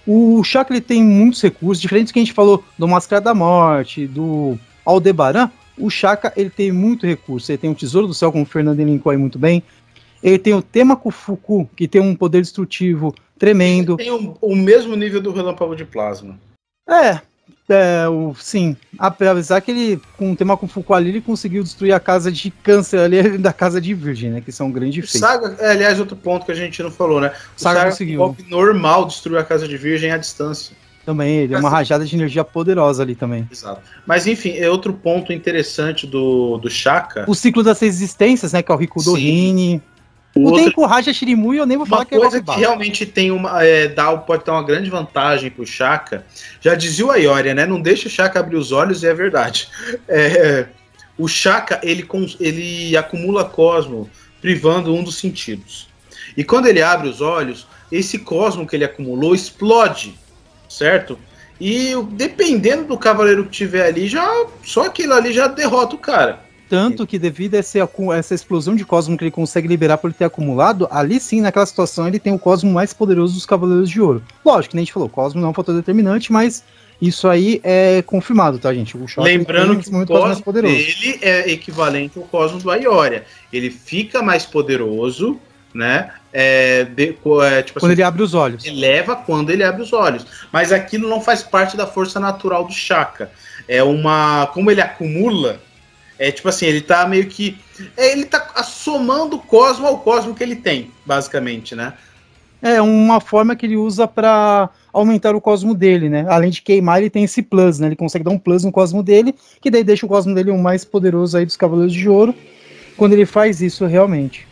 o Shaka ele tem muitos recursos, diferente do que a gente falou do Máscara da Morte, do Aldebaran, o Shaka ele tem muito recurso, ele tem o Tesouro do Céu, como o Fernando elencou aí muito bem, ele tem o Temaku Fuku, que tem um poder destrutivo tremendo.
Ele tem o mesmo nível do Relâmpago de Plasma.
Sim. Apesar que ele, com o Temaku Fuku ali, ele conseguiu destruir a casa de Câncer ali da casa de Virgem, né? Que são um grande feito.
Saga, aliás, outro ponto que a gente não falou, né? O
Saga conseguiu.
Normal destruir a casa de Virgem à distância.
Também, ele é uma rajada de energia poderosa ali também.
Exato. Mas enfim, é outro ponto interessante do Shaka.
O ciclo das resistências, né? Que é o Rikudo Rini. O Tenko Raja Shirimui, eu nem vou falar que é
uma coisa que realmente tem pode dar uma grande vantagem pro Shaka. Já dizia o Aioria, né? Não deixa o Shaka abrir os olhos, e é verdade. O Shaka, ele acumula Cosmo, privando um dos sentidos. E quando ele abre os olhos, esse Cosmo que ele acumulou explode, certo? E dependendo do cavaleiro que tiver ali, só aquilo ali já derrota o cara.
Tanto que devido a essa explosão de Cosmo que ele consegue liberar por ele ter acumulado, ali sim, naquela situação, ele tem o Cosmo mais poderoso dos Cavaleiros de Ouro. Lógico, que nem a gente falou, o Cosmo não é um fator determinante, mas isso aí é confirmado, tá, gente?
Lembrando que o Cosmo dele é equivalente ao Cosmo do Aioria. Ele fica mais poderoso, né?
Tipo quando ele abre os olhos.
Eleva quando ele abre os olhos. Mas aquilo não faz parte da força natural do Shaka. Como ele acumula... tipo assim, ele tá meio que... ele tá somando o Cosmo ao Cosmo que ele tem, basicamente, né?
É uma forma que ele usa pra aumentar o Cosmo dele, né? Além de queimar, ele tem esse plus, né? Ele consegue dar um plus no Cosmo dele, que daí deixa o Cosmo dele o mais poderoso aí dos Cavaleiros de Ouro, quando ele faz isso realmente.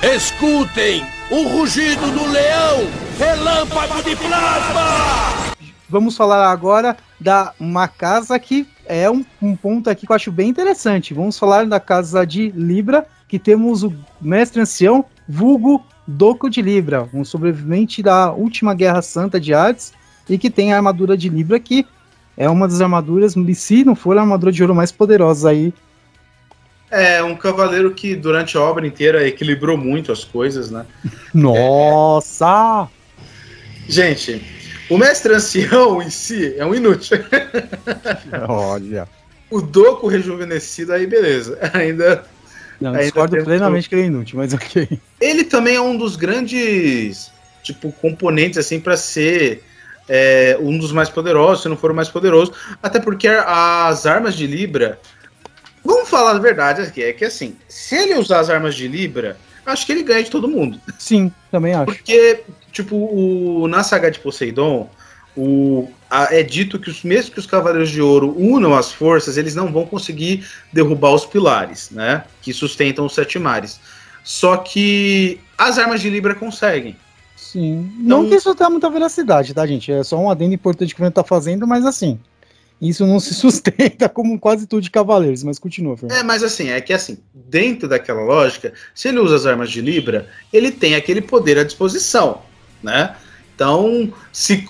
Escutem o rugido do leão, relâmpago de plasma!
Vamos falar agora uma casa que é um ponto aqui que eu acho bem interessante. Vamos falar da casa de Libra, que temos o mestre ancião, vulgo Doku de Libra, um sobrevivente da última Guerra Santa de Hades, e que tem a armadura de Libra, que é uma das armaduras, se não for a armadura de ouro mais poderosa aí.
É um cavaleiro que durante a obra inteira equilibrou muito as coisas, né?
Nossa!
Gente... O mestre ancião em si é um inútil.
Olha.
O Doku rejuvenescido, aí beleza.
Não, discordo plenamente que ele é inútil, mas ok.
Ele também é um dos grandes, componentes, assim, para ser um dos mais poderosos, se não for o mais poderoso. Até porque as armas de Libra... Vamos falar a verdade aqui, é que assim, se ele usar as armas de Libra, acho que ele ganha de todo mundo.
Sim, também acho.
Porque... na saga de Poseidon, é dito que mesmo que os Cavaleiros de Ouro unam as forças, eles não vão conseguir derrubar os pilares, né? Que sustentam os 7 mares. Só que as armas de Libra conseguem.
Sim. Então, não que isso tenha muita veracidade, tá, gente? É só um adendo importante que a gente tá fazendo, mas assim... Isso não se sustenta como quase tudo de Cavaleiros, mas continua, Fernando.
Mas assim, dentro daquela lógica, se ele usa as armas de Libra, ele tem aquele poder à disposição, né? Então, se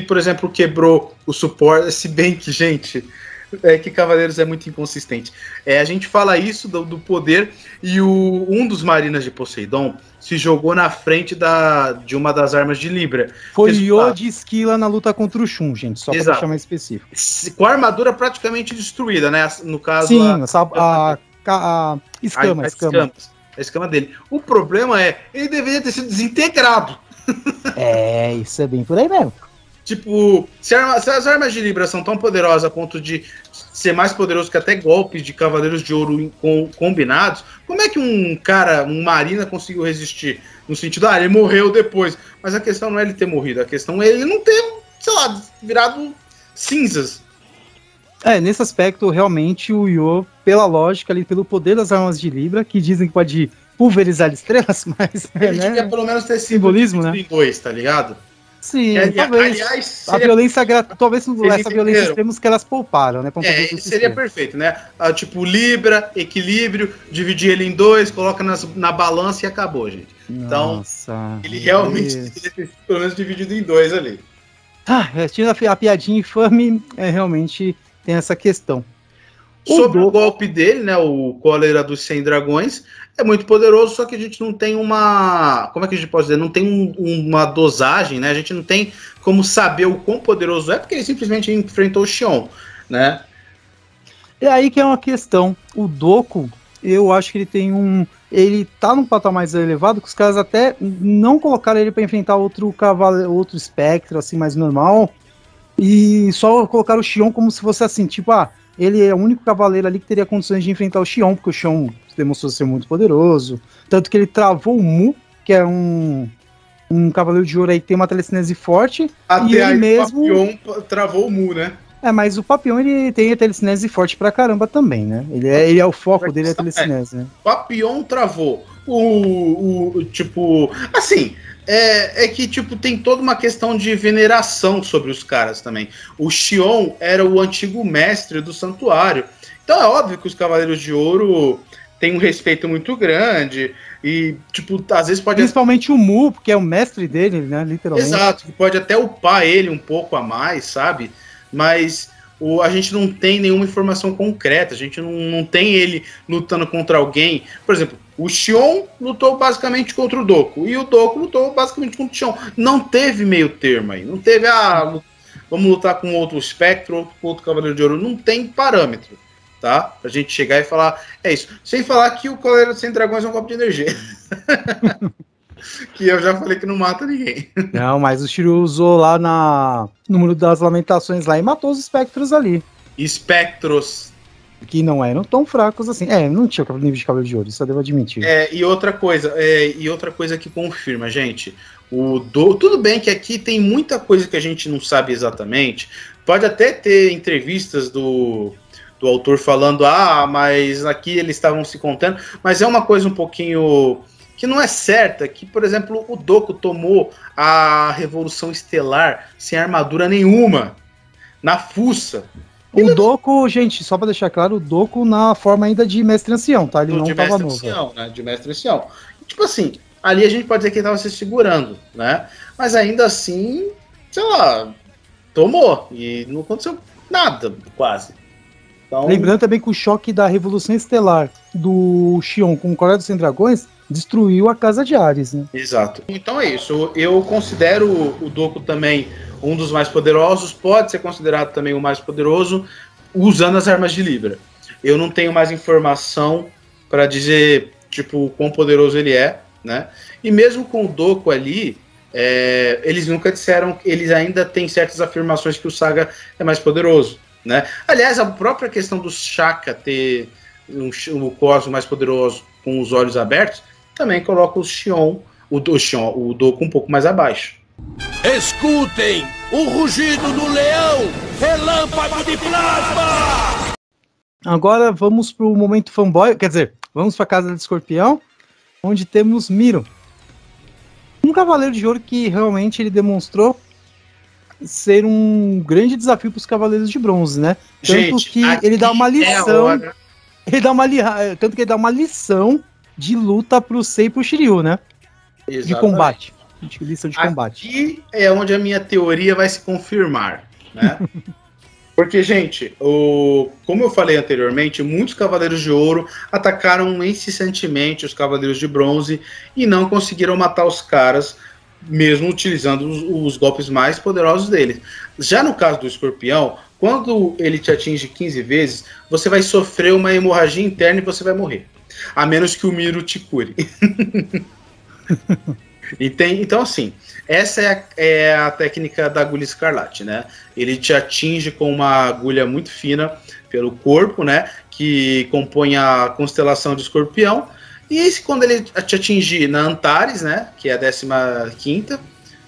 por exemplo, quebrou o suporte, se bem que, gente, É que Cavaleiros é muito inconsistente. A gente fala isso do poder e um dos Marinas de Poseidon se jogou na frente de uma das armas de Libra.
Foi o Yo de Esquila na luta contra o Shun, gente, só para deixar mais específico.
Com a armadura praticamente destruída, né? No caso,
sim, a escama.
A escama dele. O problema ele deveria ter sido desintegrado.
Isso é bem por aí mesmo.
Tipo, se as armas de Libra são tão poderosas a ponto de ser mais poderoso que até golpes de Cavaleiros de Ouro combinados, como é que um Marina conseguiu resistir? No sentido, ele morreu depois. Mas a questão não é ele ter morrido, a questão é ele não ter, sei lá, virado cinzas.
Nesse aspecto, realmente, o Yo, pela lógica ali, pelo poder das armas de Libra, que dizem que pode pulverizar estrelas, mas...
Ele devia pelo menos ter
simbolismo, né?
Em dois, tá ligado?
Sim, talvez. Aliás, a violência talvez essa violência extremos que elas pouparam, né?
Seria perfeito, né? Tipo, Libra, equilíbrio, dividir ele em dois, coloca na balança e acabou, gente.
Nossa,
então, ele realmente deveria ter pelo menos dividido em dois ali.
Tira a piadinha infame, realmente tem essa questão.
Sobre o golpe dele, né? O Cólera dos 100 Dragões. É muito poderoso, só que a gente não tem uma... Como é que a gente pode dizer? Não tem uma dosagem, né? A gente não tem como saber o quão poderoso é, porque ele simplesmente enfrentou o Xion, né?
É aí que é uma questão. O Doku, eu acho que ele tem ele tá num patamar mais elevado, que os caras até não colocaram ele para enfrentar outro outro espectro, assim, mais normal, e só colocaram o Xion como se fosse assim, tipo, ele é o único cavaleiro ali que teria condições de enfrentar o Xion, porque o Xion demonstrou ser muito poderoso. Tanto que ele travou o Mu, que é um cavaleiro de ouro aí que tem uma telecinese forte.
Até
e ele
aí
mesmo...
o Papillon travou o Mu, né?
Mas o Papillon ele tem a telecinese forte pra caramba também, né? Ele é o foco dele, a telecinese, né?
O Papillon travou. Tipo... Assim... que, tipo, tem toda uma questão de veneração sobre os caras também. O Xion era o antigo mestre do santuário. Então é óbvio que os Cavaleiros de Ouro têm um respeito muito grande. E, tipo, às vezes pode...
Principalmente o Mu, porque é o mestre dele, né? Literalmente.
Exato, que pode até upar ele um pouco a mais, sabe? Mas a gente não tem nenhuma informação concreta. A gente não tem ele lutando contra alguém. Por exemplo, o Xion lutou basicamente contra o Doku. E o Doku lutou basicamente contra o Xion. Não teve meio termo aí. Não teve, vamos lutar com outro espectro, outro Cavaleiro de Ouro. Não tem parâmetro, tá? Pra gente chegar e falar, é isso. Sem falar que o Cavaleiro Sem Dragões é um copo de energia. Que eu já falei que não mata ninguém.
Não, mas o Shiryu usou lá no Muro das Lamentações lá e matou os espectros ali.
Espectros.
Que não eram tão fracos assim. Não tinha o nível de Cavaleiro de Ouro, isso eu devo admitir.
E outra coisa que confirma, gente. Tudo bem que aqui tem muita coisa que a gente não sabe exatamente. Pode até ter entrevistas do autor falando, mas aqui eles estavam se contando. Mas é uma coisa um pouquinho... que não é certa, que, por exemplo, o Doku tomou a Revolução Estelar sem armadura nenhuma, na fuça.
O Doku, gente, só pra deixar claro, o Doku na forma ainda de Mestre Ancião, tá? Ele não tava novo.
Ancião, né? De Mestre Ancião. Tipo assim, ali a gente pode dizer que ele tava se segurando, né? Mas ainda assim, sei lá, tomou. E não aconteceu nada, quase. Então...
Lembrando também que o choque da Revolução Estelar do Xion com o Cólera dos 100 Dragões destruiu a Casa de Ares, né?
Exato. Então é isso. Eu considero o Doku também um dos mais poderosos. Pode ser considerado também o mais poderoso usando as armas de Libra. Eu não tenho mais informação para dizer, tipo, o quão poderoso ele é, né? E mesmo com o Doku ali, eles nunca disseram... Eles ainda têm certas afirmações que o Saga é mais poderoso, né? Aliás, a própria questão do Shaka ter o Cosmo mais poderoso com os olhos abertos também coloca o Doku um pouco mais abaixo.
Escutem o rugido do leão, relâmpago de plasma!
Agora vamos pro momento fanboy, quer dizer, vamos pra Casa do Escorpião, onde temos Miro. Um Cavaleiro de Ouro que realmente ele demonstrou ser um grande desafio para os Cavaleiros de Bronze, né? Tanto que ele dá uma lição... Tanto que ele dá uma lição de luta pro Sei e pro Shiryu, né? Exatamente. De combate. Lição de combate.
Aqui é onde a minha teoria vai se confirmar, né? Porque, gente, como eu falei anteriormente, muitos Cavaleiros de Ouro atacaram incessantemente os Cavaleiros de Bronze e não conseguiram matar os caras, mesmo utilizando os golpes mais poderosos deles. Já no caso do Escorpião, quando ele te atinge 15 vezes, você vai sofrer uma hemorragia interna e você vai morrer. A menos que o Miro te cure. Então, assim, essa é a técnica da agulha escarlate, né? Ele te atinge com uma agulha muito fina pelo corpo, né? Que compõe a constelação de Escorpião. E quando ele te atingir na Antares, né? Que é a 15ª,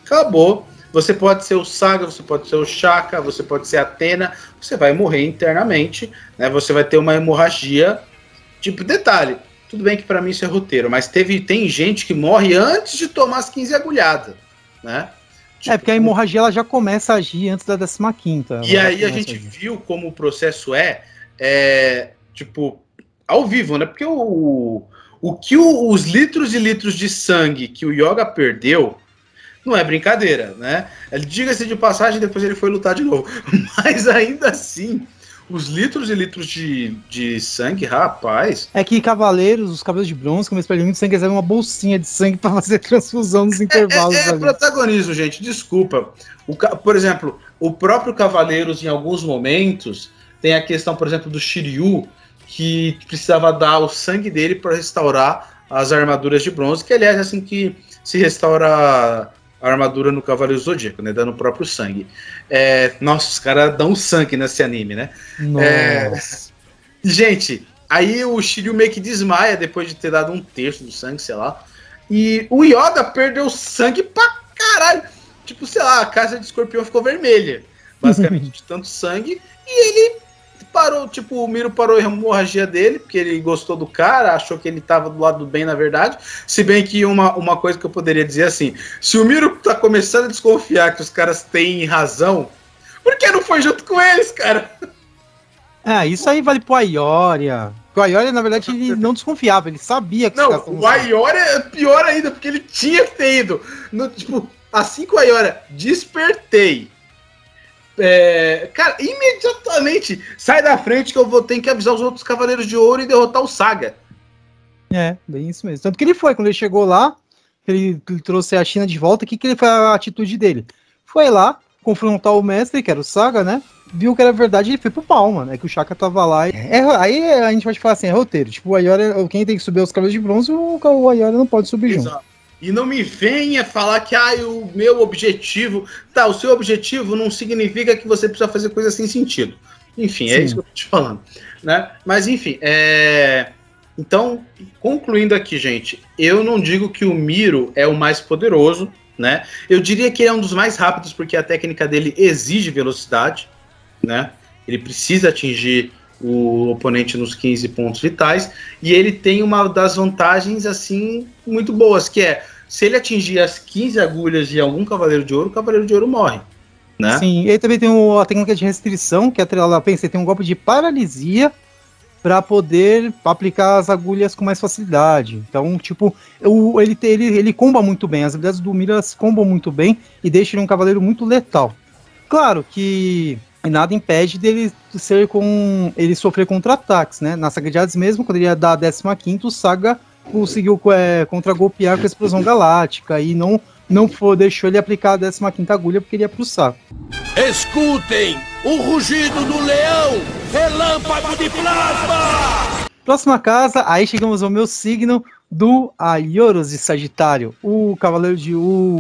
acabou. Você pode ser o Saga, você pode ser o Shaka, você pode ser a Athena. Você vai morrer internamente, né? Você vai ter uma hemorragia. Tipo, detalhe. Tudo bem que para mim isso é roteiro, mas tem gente que morre antes de tomar as 15 agulhadas, né?
Tipo, porque a hemorragia ela já começa a agir antes da 15ª.
E aí a gente viu como o processo tipo, ao vivo, né? Porque os litros e litros de sangue que o Yoga perdeu não é brincadeira, né? Diga-se de passagem, depois ele foi lutar de novo. Mas ainda assim, os litros e litros de sangue, rapaz...
É que os Cavaleiros de Bronze, como eles perdem muito sangue, eles levam uma bolsinha de sangue pra fazer transfusão nos intervalos.
É protagonismo, gente, desculpa. Por exemplo, o próprio Cavaleiros, em alguns momentos, tem a questão, por exemplo, do Shiryu, que precisava dar o sangue dele para restaurar as armaduras de bronze, que aliás é assim que se restaura a armadura no Cavaleiro Zodíaco, né? Dando o próprio sangue. Nossa, os caras dão sangue nesse anime, né? Gente, aí o Shiryu meio que desmaia depois de ter dado um terço do sangue, sei lá. E o Yoda perdeu sangue pra caralho. Tipo, sei lá, a casa de Escorpião ficou vermelha. Basicamente, de tanto sangue. E ele parou, tipo, o Miro parou a hemorragia dele, porque ele gostou do cara, achou que ele tava do lado do bem, na verdade. Se bem que uma coisa que eu poderia dizer assim, se o Miro tá começando a desconfiar que os caras têm razão, por que não foi junto com eles, cara?
Isso aí vale pro Aioria. O Aioria, na verdade, ele não desconfiava, ele sabia que
não, o Aioria é pior ainda, porque ele tinha que ter ido. Tipo, assim que o Aioria despertei, cara, imediatamente sai da frente que eu vou ter que avisar os outros Cavaleiros de Ouro e derrotar o Saga.
Bem isso mesmo. Tanto que ele foi, quando ele chegou lá, ele trouxe a China de volta, que foi a atitude dele? Foi lá, confrontar o mestre, que era o Saga, né? Viu que era verdade e ele foi pro pau, mano. É que o Shaka tava lá. Aí a gente pode falar assim, é roteiro. Tipo, o Aioria, quem tem que subir os Cavaleiros de Bronze, o Aioria não pode subir junto.
E não me venha falar que o meu objetivo... Tá, o seu objetivo não significa que você precisa fazer coisa sem sentido. Enfim, é isso que eu tô te falando. Né? Mas, enfim, Então, concluindo aqui, gente, eu não digo que o Miro é o mais poderoso, né? Eu diria que ele é um dos mais rápidos, porque a técnica dele exige velocidade, né? Ele precisa atingir o oponente nos 15 pontos vitais, e ele tem uma das vantagens, assim, muito boas, que é, se ele atingir as 15 agulhas de algum Cavaleiro de Ouro, o Cavaleiro de Ouro morre, né?
Sim, e ele também tem a técnica de restrição, que é atrelada, pensei, tem um golpe de paralisia para poder aplicar as agulhas com mais facilidade. Então, tipo, ele comba muito bem, as habilidades do Miro combam muito bem e deixam ele um cavaleiro muito letal. Claro que nada impede dele ele sofrer contra-ataques, né? Na Saga de Hades mesmo, quando ele ia dar a 15ª, o Saga conseguiu contra-golpear com a explosão galáctica e não deixou ele aplicar a 15ª agulha porque ele ia pro saco.
Escutem o rugido do leão, relâmpago de plasma!
Próxima casa, aí chegamos ao meu signo do Aioros de Sagitário, o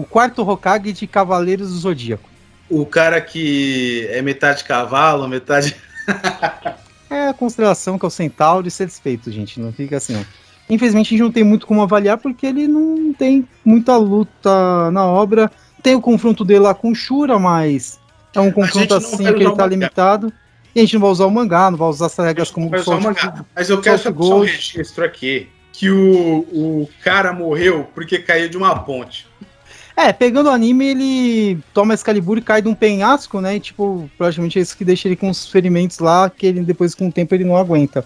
quarto Hokage de Cavaleiros do Zodíaco.
O cara que é metade cavalo, metade...
É a constelação que é o Centauro e satisfeito, gente, não fica assim não. Infelizmente a gente não tem muito como avaliar porque ele não tem muita luta na obra. Tem o confronto dele lá com o Shura, mas é um confronto assim que ele tá limitado. E a gente não vai usar o mangá, não vai usar as regras como o
Sol. Mas eu quero só um registro aqui, que o cara morreu porque caiu de uma ponte.
Pegando o anime, ele toma Excalibur e cai de um penhasco, né? E, tipo, praticamente é isso que deixa ele com os ferimentos lá, que ele depois, com o tempo, ele não aguenta.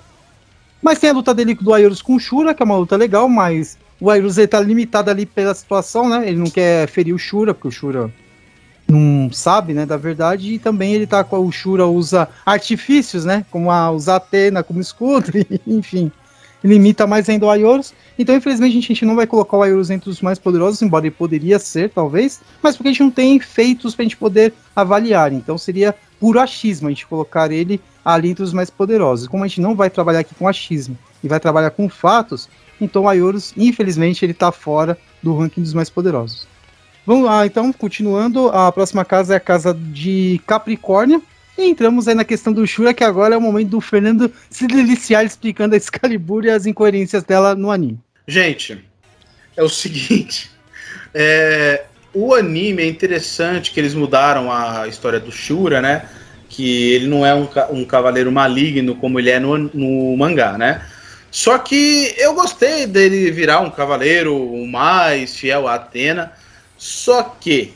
Mas tem a luta dele do Aioros com o Shura, que é uma luta legal, mas o Aioros ele tá limitado ali pela situação, né? Ele não quer ferir o Shura, porque o Shura não sabe, né, da verdade, e também ele tá com o Shura usa artifícios, né, como usar Athena como escudo, enfim, ele imita mais ainda o Aiorus. Então, infelizmente, a gente não vai colocar o Aiorus entre os mais poderosos, embora ele poderia ser, talvez, mas porque a gente não tem feitos pra gente poder avaliar, então seria puro achismo a gente colocar ele ali entre os mais poderosos. Como a gente não vai trabalhar aqui com achismo e vai trabalhar com fatos, então o Aiorus, infelizmente, ele tá fora do ranking dos mais poderosos. Vamos lá, então, continuando, a próxima casa é a casa de Capricórnio, e entramos aí na questão do Shura, que agora é o momento do Fernando se deliciar explicando a Excalibur e as incoerências dela no anime.
Gente, é o seguinte, o anime é interessante que eles mudaram a história do Shura, né, que ele não é um cavaleiro maligno como ele é no mangá, né, só que eu gostei dele virar um cavaleiro mais fiel a Athena, só que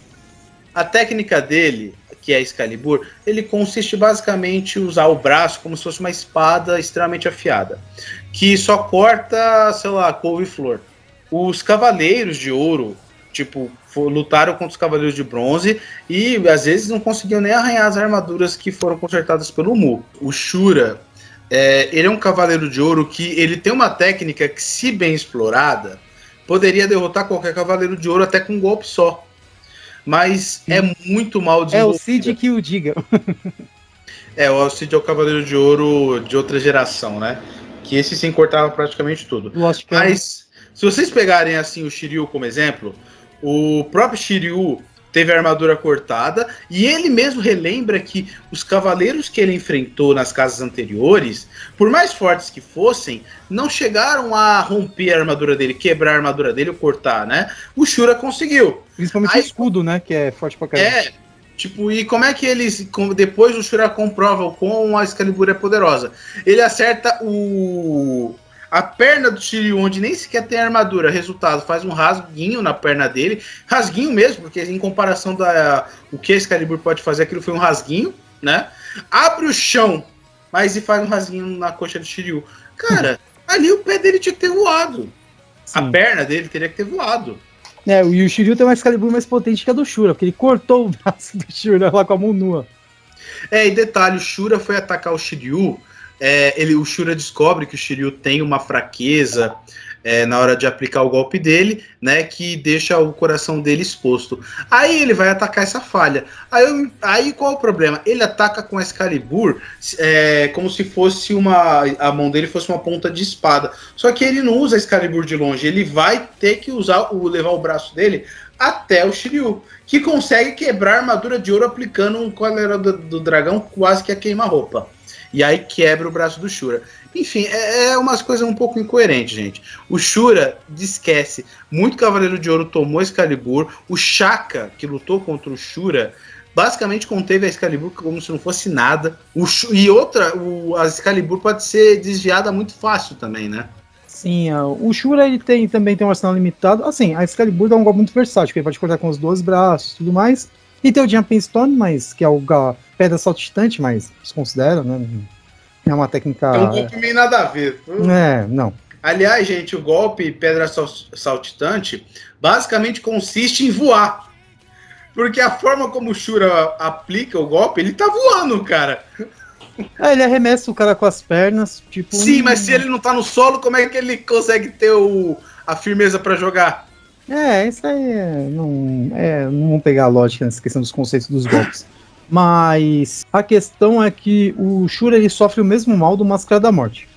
a técnica dele, que é a Excalibur, ele consiste basicamente em usar o braço como se fosse uma espada extremamente afiada, que só corta, sei lá, couve-flor. Os cavaleiros de ouro, tipo, lutaram contra os cavaleiros de bronze e às vezes não conseguiam nem arranhar as armaduras que foram consertadas pelo Mu. O Shura, ele é um cavaleiro de ouro que ele tem uma técnica que, se bem explorada, poderia derrotar qualquer cavaleiro de ouro até com um golpe só. Mas é muito mal desenvolvido.
É o Cid que o diga.
O Cid é o cavaleiro de ouro de outra geração, né? Que esse sim cortava praticamente tudo. Mas se vocês pegarem assim o Shiryu como exemplo, o próprio Shiryu teve a armadura cortada e ele mesmo relembra que os cavaleiros que ele enfrentou nas casas anteriores, por mais fortes que fossem, não chegaram a romper a armadura dele, quebrar a armadura dele ou cortar, né? O Shura conseguiu.
Principalmente o escudo, né? Que é forte pra caramba.
Tipo, e como é que eles... Depois o Shura comprova o quão a Excalibur é poderosa. Ele acerta a perna do Shiryu, onde nem sequer tem armadura. Resultado, faz um rasguinho na perna dele. Rasguinho mesmo, porque em comparação o que a Excalibur pode fazer, aquilo foi um rasguinho, né? Abre o chão, mas e faz um rasguinho na coxa do Shiryu. Cara, ali o pé dele tinha que ter voado. Sim. A perna dele teria que ter voado.
E o Shiryu tem uma Excalibur mais potente que a do Shura, porque ele cortou o braço do Shura lá com a mão nua.
E detalhe, o Shura foi atacar o Shiryu, o Shura descobre que o Shiryu tem uma fraqueza na hora de aplicar o golpe dele, né, que deixa o coração dele exposto. Aí ele vai atacar essa falha. Aí qual é o problema? Ele ataca com a Excalibur como se fosse a mão dele fosse uma ponta de espada. Só que ele não usa a Excalibur de longe, ele vai ter que levar o braço dele até o Shiryu, que consegue quebrar a armadura de ouro aplicando um Cólera do Dragão quase que a queima-roupa. E aí quebra o braço do Shura. Enfim, umas coisas um pouco incoerentes, gente. O Shura, esquece, muito Cavaleiro de Ouro tomou Excalibur. O Shaka, que lutou contra o Shura, basicamente conteve a Excalibur como se não fosse nada. A Excalibur pode ser desviada muito fácil também, né?
Sim, o Shura ele também tem um arsenal limitado. Assim, a Excalibur dá um golpe muito versátil, que ele pode cortar com os 2 braços e tudo mais. E tem o Jumping Stone, que é a pedra saltitante, mas se considera, né? É uma técnica...
É um golpe meio nada a ver.
Não.
Aliás, gente, o golpe pedra saltitante basicamente consiste em voar. Porque a forma como o Shura aplica o golpe, ele tá voando, cara.
Ele arremessa o cara com as pernas, tipo...
Sim, mas se ele não tá no solo, como é que ele consegue ter a firmeza pra jogar?
Isso aí não vamos pegar a lógica nessa questão dos conceitos dos golpes. Mas a questão é que o Shura ele sofre o mesmo mal do Máscara da Morte.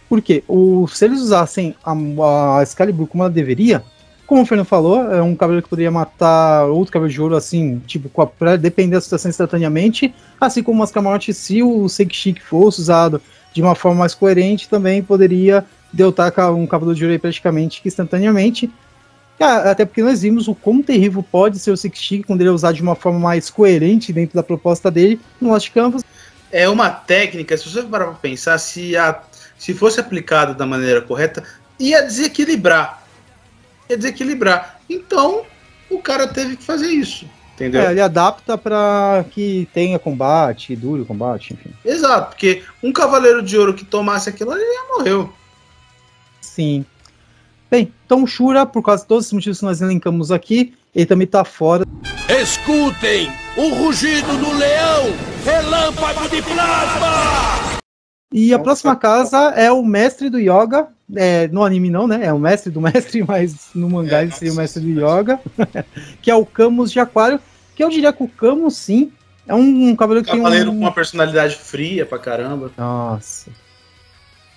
Por quê? Se eles usassem a Excalibur como ela deveria, como o Fernando falou, é um cavaleiro que poderia matar outro cavaleiro de ouro assim, tipo, pra depender da situação instantaneamente, assim como o Máscara da Morte, se o Sekishiki fosse usado de uma forma mais coerente, também poderia derrotar um cavaleiro de ouro aí praticamente instantaneamente. Até porque nós vimos o quão terrível pode ser o Sekishiki quando ele é usado de uma forma mais coerente dentro da proposta dele no Lost Canvas.
É uma técnica, se você parar para pensar, se fosse aplicada da maneira correta, ia desequilibrar. Então, o cara teve que fazer isso, entendeu?
Ele adapta para que tenha combate, dure o combate, enfim.
Exato, porque um cavaleiro de ouro que tomasse aquilo, ele já morreu.
Sim. Bem, então o Shura, por causa de todos os motivos que nós elencamos aqui, ele também está fora
Escutem o rugido do leão, relâmpago de plasma!
E a próxima casa é o mestre do yoga. No anime não, né? É o mestre do mestre, mas no mangá ele seria o mestre do yoga. Que é o Camus de Aquário. Que eu diria que o Camus, sim, é um cavaleiro que tem
Cavaleiro com uma personalidade fria pra caramba.
Nossa.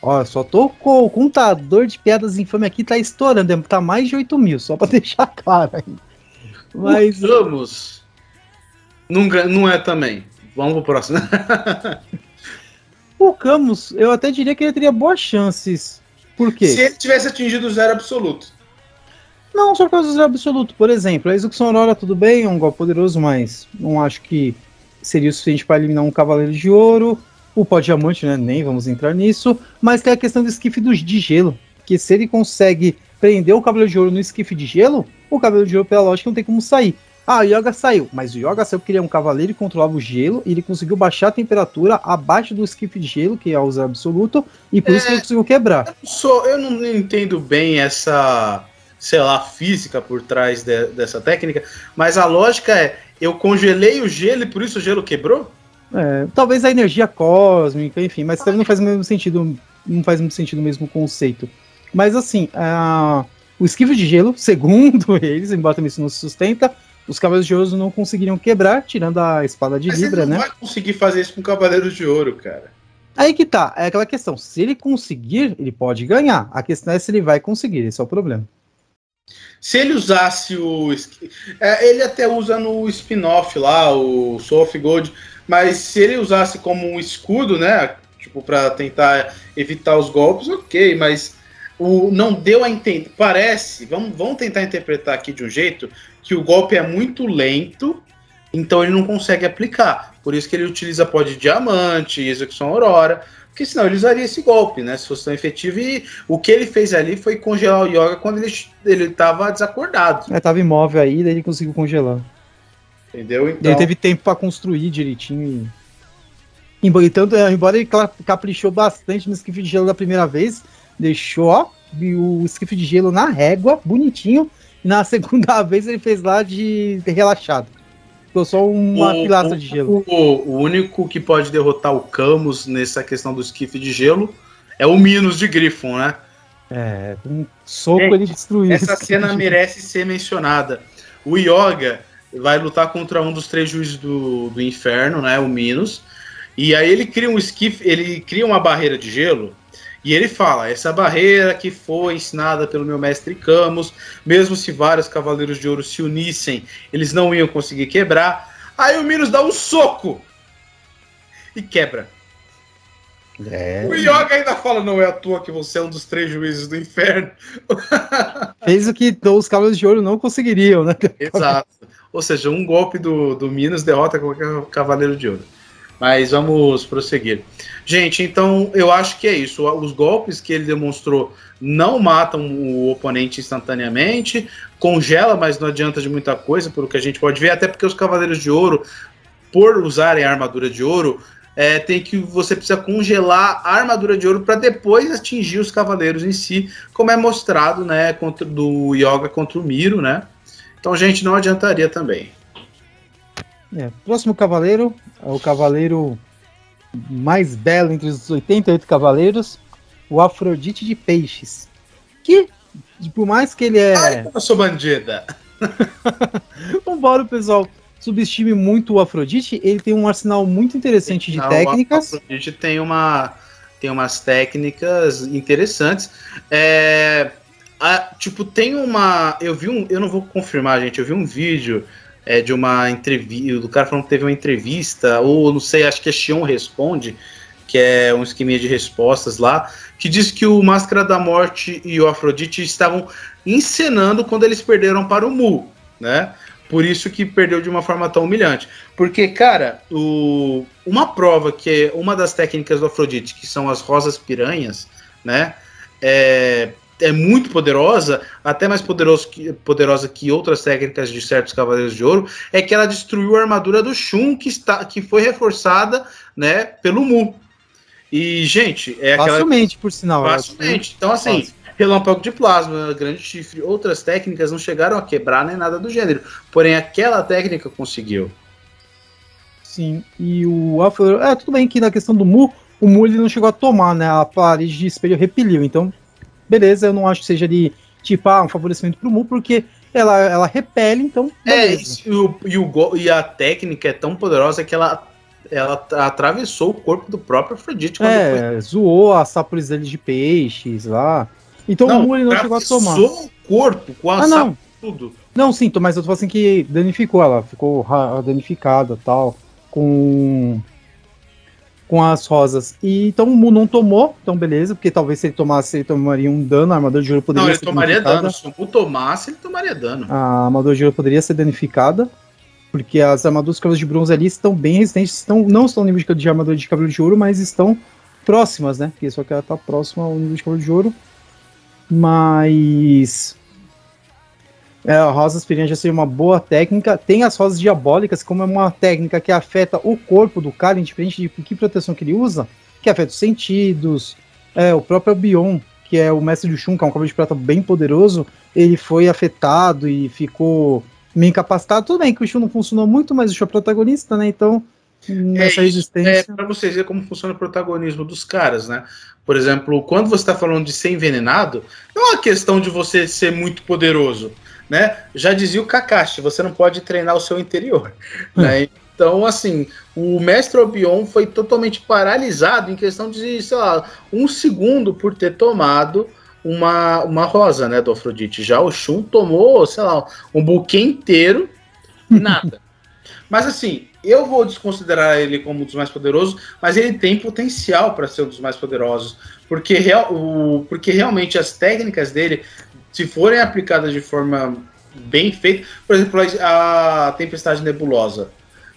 Ó, só tô com o contador de piadas infames aqui, tá estourando. Tá mais de 8 mil, só pra deixar claro aí. Mas...
Vamos. Não é também. Vamos pro próximo.
O Camus, eu até diria que ele teria boas chances. Por quê?
Se ele tivesse atingido o zero absoluto.
Não, só por causa do zero absoluto. Por exemplo, a execução Aurora, tudo bem, é um golpe poderoso, mas não acho que seria o suficiente para eliminar um Cavaleiro de Ouro. O pó diamante, né? Nem vamos entrar nisso. Mas tem a questão do esquife de gelo. Que se ele consegue prender o Cavaleiro de Ouro no esquife de gelo, o Cavaleiro de Ouro, pela lógica, não tem como sair. Ah, o Yoga saiu. Mas o Yoga saiu porque ele é um cavaleiro e controlava o gelo. E ele conseguiu baixar a temperatura abaixo do esquife de gelo, que é o zero absoluto. E por isso que ele conseguiu quebrar.
Eu não entendo bem essa, sei lá, física por trás dessa técnica. Mas a lógica é, eu congelei o gelo e por isso o gelo quebrou?
Talvez a energia cósmica, enfim. Mas também não faz o mesmo sentido. Não faz muito sentido o mesmo conceito. Mas assim, o esquife de gelo, segundo eles, embora também isso não se sustenta, os Cavaleiros de Ouro não conseguiriam quebrar, tirando a espada de Libra, né?
Mas ele não vai conseguir fazer isso com Cavaleiros de Ouro, cara.
Aí que tá, é aquela questão. Se ele conseguir, ele pode ganhar. A questão é se ele vai conseguir, esse é o problema.
Se ele usasse o... ele até usa no spin-off lá, o Soul of Gold, mas se ele usasse como um escudo, né? Tipo, pra tentar evitar os golpes, ok, mas não deu a entender. Parece, vamos tentar interpretar aqui de um jeito, que o golpe é muito lento, então ele não consegue aplicar. Por isso que ele utiliza pó de diamante, execução aurora, porque senão ele usaria esse golpe, né? Se fosse tão efetivo. E o que ele fez ali foi congelar o Yoga quando ele estava desacordado.
Tava imóvel aí, daí ele conseguiu congelar.
Entendeu? Então...
Ele teve tempo para construir direitinho. Embora ele caprichou bastante no esquife de gelo da primeira vez, deixou o esquife de gelo na régua, bonitinho. E na segunda vez ele fez lá de relaxado. Ficou só uma pilastra de gelo.
O único que pode derrotar o Camus nessa questão do esquife de gelo é o Minos de Griffon, né?
Com um soco ele destruiu.
Essa cena merece ser mencionada. O Yoga vai lutar contra um dos 3 juízes do inferno, né? O Minos. E aí ele cria um esquife, ele cria uma barreira de gelo. E ele fala, essa barreira que foi ensinada pelo meu mestre Camus, mesmo se vários Cavaleiros de Ouro se unissem, eles não iam conseguir quebrar. Aí o Minos dá um soco e quebra. O Yoga ainda fala, não é à toa que você é um dos 3 juízes do inferno.
Fez o que os Cavaleiros de Ouro não conseguiriam, né?
Exato. Ou seja, um golpe do Minos derrota qualquer Cavaleiro de Ouro. Mas vamos prosseguir. Gente, então eu acho que é isso. Os golpes que ele demonstrou não matam o oponente instantaneamente, congela, mas não adianta de muita coisa, pelo que a gente pode ver, até porque os Cavaleiros de Ouro, por usarem a armadura de ouro, você precisa congelar a armadura de ouro para depois atingir os cavaleiros em si, como é mostrado, né, do Yoga contra o Miro, né? Então, gente, não adiantaria também.
Próximo cavaleiro é o cavaleiro mais belo entre os 88 cavaleiros, o Afrodite de Peixes. Que, por mais que ele
eu sou bandida!
Embora o pessoal subestime muito o Afrodite, ele tem um arsenal muito interessante de técnicas.
O Afrodite tem umas técnicas interessantes. Tem uma... Eu não vou confirmar, gente, eu vi um vídeo... de uma entrevista, do cara falando que teve uma entrevista, ou não sei, acho que é Xion Responde, que é um esqueminha de respostas lá, que diz que o Máscara da Morte e o Afrodite estavam encenando quando eles perderam para o Mu, né? Por isso que perdeu de uma forma tão humilhante. Porque, cara, uma prova que é uma das técnicas do Afrodite, que são as rosas piranhas, né? É muito poderosa, até mais poderosa que outras técnicas de certos Cavaleiros de Ouro, é que ela destruiu a armadura do Shun, que foi reforçada, né, pelo Mu. E, gente,
Facilmente, por sinal.
Facilmente. Então, assim, fácil. Relâmpago de plasma, grande chifre, outras técnicas não chegaram a quebrar nem nada do gênero. Porém, aquela técnica conseguiu.
Sim, e o tudo bem que na questão do Mu, o Mu ele não chegou a tomar, né? A parede de espelho repeliu. Então, beleza, eu não acho que seja de tipo, um favorecimento pro Mu, porque ela repele, então.
Beleza. E a técnica é tão poderosa que ela atravessou o corpo do próprio Afrodite.
Zoou as sáporas dele de peixes lá. Então o Mu ele não chegou a tomar.
Zoou o corpo com a sápora, tudo.
Não, sim, mas eu tô falando assim que danificou ela, ficou danificada e tal, com as rosas. E então o Mu não tomou, então beleza, porque talvez se ele tomasse, ele tomaria um dano, a armadura de ouro poderia ser danificada. Não, ele tomaria
dano, se o Mu tomasse, ele tomaria dano.
A armadura de ouro poderia ser danificada, porque as armaduras de cavalos de bronze ali estão bem resistentes, não estão no nível de armadura de cavalo de ouro, mas estão próximas, né? Porque só que ela tá próxima ao nível de cavalo de ouro. Mas a rosa aspirina já seria uma boa técnica. Tem as rosas diabólicas, como é uma técnica que afeta o corpo do cara, indiferente de que proteção que ele usa, que afeta os sentidos. O próprio Albion, que é o mestre do Shun, que é um cavaleiro de prata bem poderoso, ele foi afetado e ficou meio incapacitado. Tudo bem que o Shun não funcionou muito, mas o Shun é protagonista, né? Então, nessa resistência...
para vocês verem como funciona o protagonismo dos caras, né? Por exemplo, quando você está falando de ser envenenado, não é uma questão de você ser muito poderoso, né? Já dizia o Kakashi, você não pode treinar o seu interior, né? Então, assim, o mestre Albion foi totalmente paralisado em questão de, sei lá, 1 segundo por ter tomado uma rosa, né, do Afrodite. Já o Shun tomou, sei lá, um buquê inteiro e nada. Mas, assim, eu vou desconsiderar ele como um dos mais poderosos, mas ele tem potencial para ser um dos mais poderosos, porque realmente as técnicas dele, se forem aplicadas de forma bem feita, por exemplo, a Tempestade Nebulosa,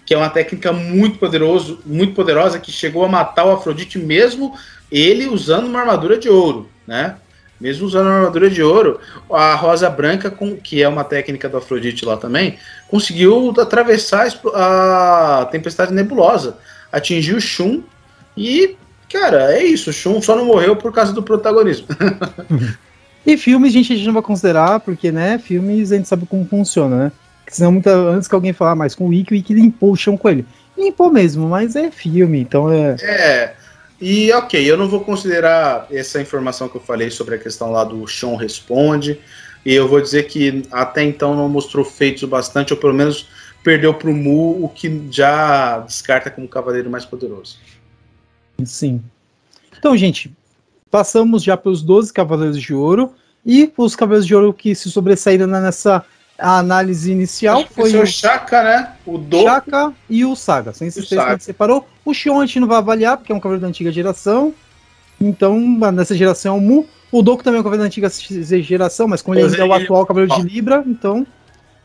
que é uma técnica muito poderosa, que chegou a matar o Afrodite mesmo ele usando uma armadura de ouro, né? Mesmo usando a armadura de ouro, a Rosa Branca, que é uma técnica do Afrodite lá também, conseguiu atravessar a Tempestade Nebulosa, atingiu o Shun e, cara, é isso, o Shun só não morreu por causa do protagonismo.
E filmes a gente não vai considerar, porque, né, filmes a gente sabe como funciona, né? Porque senão, antes que alguém falar mais com o Wiki limpou o chão com ele. Limpou mesmo, mas é filme, então
E ok, eu não vou considerar essa informação que eu falei sobre a questão lá do Shun responde, e eu vou dizer que até então não mostrou feitos bastante, ou pelo menos perdeu pro Mu, o que já descarta como o cavaleiro mais poderoso.
Sim. Então, gente, passamos já pelos 12 Cavaleiros de Ouro, e os Cavaleiros de Ouro que se sobressaíram nessa análise inicial foi
o Shaka, né? O Doku.
Shaka e o Saga. Sem esses três que a gente separou. O Shion a gente não vai avaliar, porque é um cavaleiro da antiga geração. Então, nessa geração é o Mu. O Doku também é um cavaleiro da antiga geração, mas como ele ainda é o atual cavaleiro de Libra, então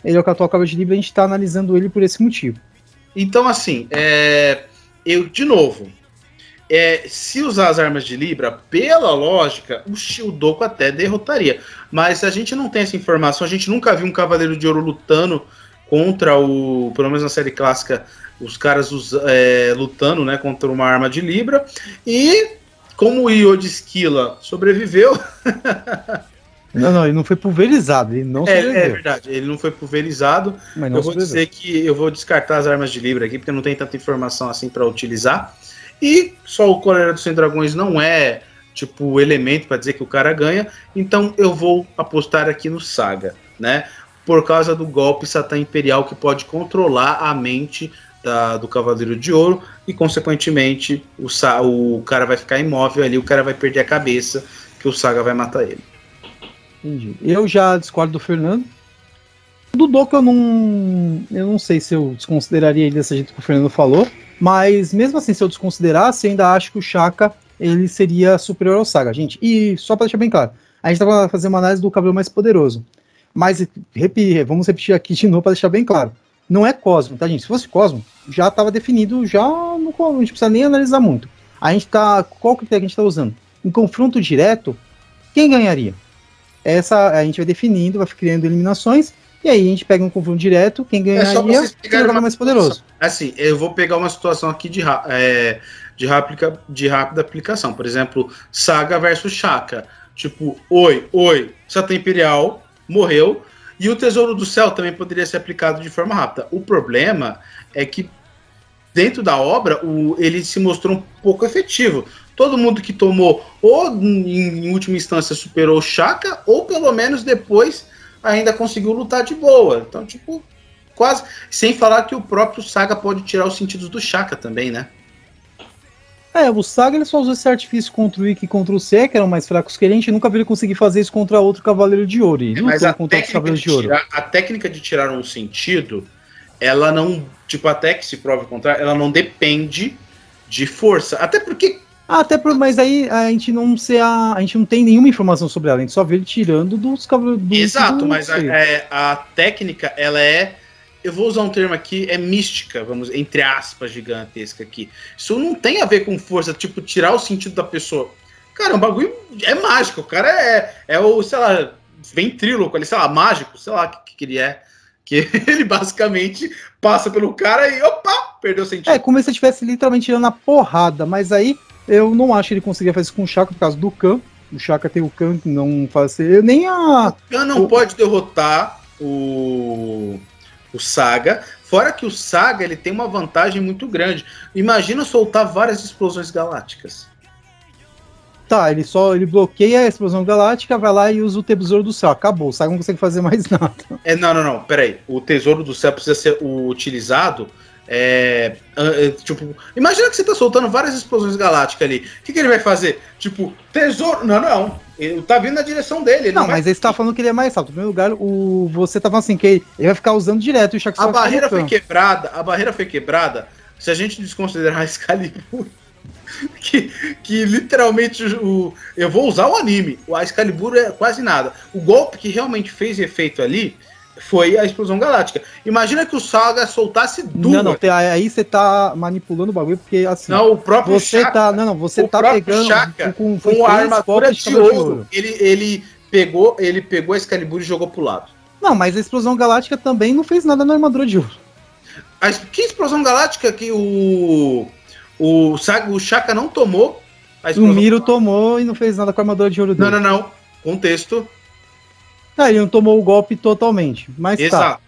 ele é o atual cavaleiro de Libra, a gente está analisando ele por esse motivo.
Então, assim, de novo, se usar as armas de Libra, pela lógica, o Doku até derrotaria. Mas a gente não tem essa informação, a gente nunca viu um Cavaleiro de Ouro lutando contra pelo menos na série clássica, os caras lutando, né, contra uma arma de Libra. E como o Yod Esquila sobreviveu...
Não, ele não foi pulverizado, ele não sobreviveu.
É verdade, ele não foi pulverizado.
Mas não
dizer que eu vou descartar as armas de Libra aqui, porque não tem tanta informação assim para utilizar. E só o Cólera dos 100 Dragões não é, tipo, o elemento para dizer que o cara ganha. Então eu vou apostar aqui no Saga, né? Por causa do golpe Satã Imperial, que pode controlar a mente do Cavaleiro de Ouro. E, consequentemente, o cara vai ficar imóvel ali, o cara vai perder a cabeça, que o Saga vai matar ele.
Entendi. Eu já discordo do Fernando. Do Doku eu não sei se eu desconsideraria ele dessa jeito que o Fernando falou. Mas mesmo assim, se eu desconsiderasse, eu ainda acho que o Shaka ele seria superior ao Saga, gente. E só para deixar bem claro, a gente vai fazer uma análise do cavaleiro mais poderoso. Mas vamos repetir aqui de novo para deixar bem claro. Não é Cosmo, tá, gente? Se fosse Cosmo, já estava definido, já não a gente precisa nem analisar muito. A gente tá. Qual critério que a gente está usando? Em confronto direto, quem ganharia? A gente vai definindo, vai criando eliminações, E aí a gente pega um confronto direto, quem ganharia é o mais poderoso.
Assim, eu vou pegar uma situação aqui de rápida aplicação. Por exemplo, Saga versus Shaka. Tipo, oi, Santa Imperial morreu. E o Tesouro do Céu também poderia ser aplicado de forma rápida. O problema é que dentro da obra, ele se mostrou um pouco efetivo. Todo mundo que tomou, ou em última instância superou o Shaka, ou pelo menos depois ainda conseguiu lutar de boa. Então, tipo, quase. Sem falar que o próprio Saga pode tirar os sentidos do Shaka também, né?
O Saga ele só usou esse artifício contra o Ikki e contra o C, que eram mais fracos que ele. A gente nunca viu ele conseguir fazer isso contra outro Cavaleiro de Ouro.
Mas a técnica de tirar um sentido, ela não. Tipo, até que se prove o contrário, ela não depende de força.
Mas aí a gente não tem nenhuma informação sobre ela, a gente só vê ele tirando dos cavaleiros.
Exato, mas a técnica, ela é. Eu vou usar um termo aqui, é mística, vamos, entre aspas, gigantesca aqui. Isso não tem a ver com força, tipo, tirar o sentido da pessoa. Cara, o bagulho é mágico, o cara é o, sei lá, ventríloco, ele, sei lá, mágico, sei lá o que ele é. Que ele basicamente passa pelo cara e, opa, perdeu o sentido.
Como se ele estivesse literalmente tirando a porrada, mas aí eu não acho que ele conseguia fazer isso com o Shaka por causa do Khan. O Shaka tem o Khan que não faz. Nem a.
O Khan não pode derrotar o Saga. Fora que o Saga ele tem uma vantagem muito grande. Imagina soltar várias explosões galácticas.
Tá, ele bloqueia a explosão galáctica, vai lá e usa o Tesouro do Céu. Acabou, o Saga não consegue fazer mais nada.
Não, peraí. O Tesouro do Céu precisa ser utilizado. Tipo, imagina que você tá soltando várias explosões galácticas ali. O que ele vai fazer? Tipo, tesouro. Não. Ele tá vindo na direção dele.
Não, mas aí você tá falando que ele é mais rápido. No primeiro lugar, você tá falando assim, que ele vai ficar usando direto e o Shaka
A barreira foi quebrada. Se a gente desconsiderar a Excalibur, que literalmente eu vou usar o anime. A Excalibur é quase nada. O golpe que realmente fez efeito ali foi a explosão galáctica. Imagina que o Saga soltasse duas.
Não, aí você tá manipulando o bagulho, porque assim.
Não, o próprio
você
Shaka,
você tá pegando
Shaka, com a armadura de ouro. Ele pegou a Excalibur e jogou pro lado.
Não, mas a explosão galáctica também não fez nada na armadura de ouro.
Que explosão galáctica que o Shaka não tomou?
O Miro tomou e não fez nada com a armadura de ouro dele.
Não. Contexto.
Ele não tomou o golpe totalmente, mas
exato.
Tá.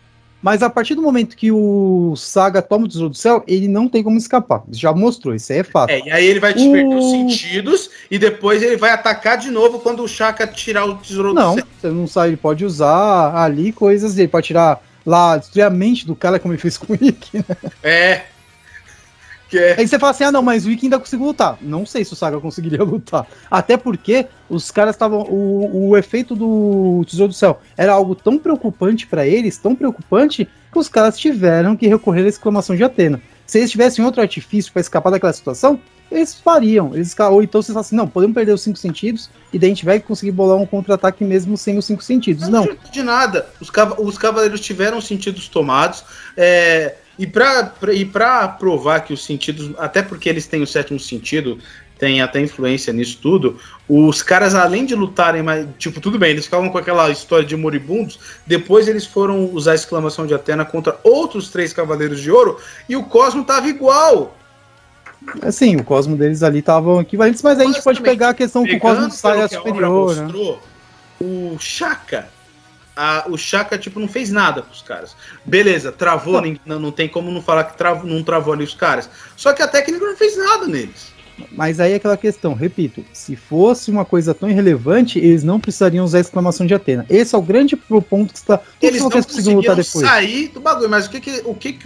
Mas a partir do momento que o Saga toma o Tesouro do Céu, ele não tem como escapar. Já mostrou, isso aí é fato.
E aí ele vai perder os sentidos e depois ele vai atacar de novo quando o Shaka tirar o Tesouro do Céu.
Não, você não sabe, ele pode usar ali coisas, ele pode tirar lá, destruir a mente do cara, como ele fez com o Ikki, né? Aí você fala assim, não, mas o Ikki ainda conseguiu lutar. Não sei se o Saga conseguiria lutar. Até porque os caras estavam... O efeito do Tesouro do Céu era algo tão preocupante pra eles, tão preocupante, que os caras tiveram que recorrer à exclamação de Athena. Se eles tivessem outro artifício pra escapar daquela situação, eles fariam. Ou então vocês falam assim, não, podemos perder os 5 sentidos e daí a gente vai conseguir bolar um contra-ataque mesmo sem os 5 sentidos. Não.
De nada. Os cavaleiros tiveram sentidos tomados, E pra provar que os sentidos, até porque eles têm o 7º sentido, tem até influência nisso tudo, os caras, além de lutarem, tipo, tudo bem, eles ficavam com aquela história de moribundos, depois eles foram usar a exclamação de Athena contra outros 3 Cavaleiros de Ouro, e o Cosmo tava igual.
Assim, o Cosmo deles ali estavam equivalentes, mas a gente pode pegar a questão que o Cosmo Saga superior,
mostrou, né? O Shaka, tipo, não fez nada pros caras. Beleza, travou, não tem como não falar que não travou ali os caras. Só que a técnica não fez nada neles.
Mas aí é aquela questão, repito, se fosse uma coisa tão irrelevante, eles não precisariam usar a exclamação de Athena. Esse é o grande ponto que está...
Eles não conseguiram sair do bagulho, mas o que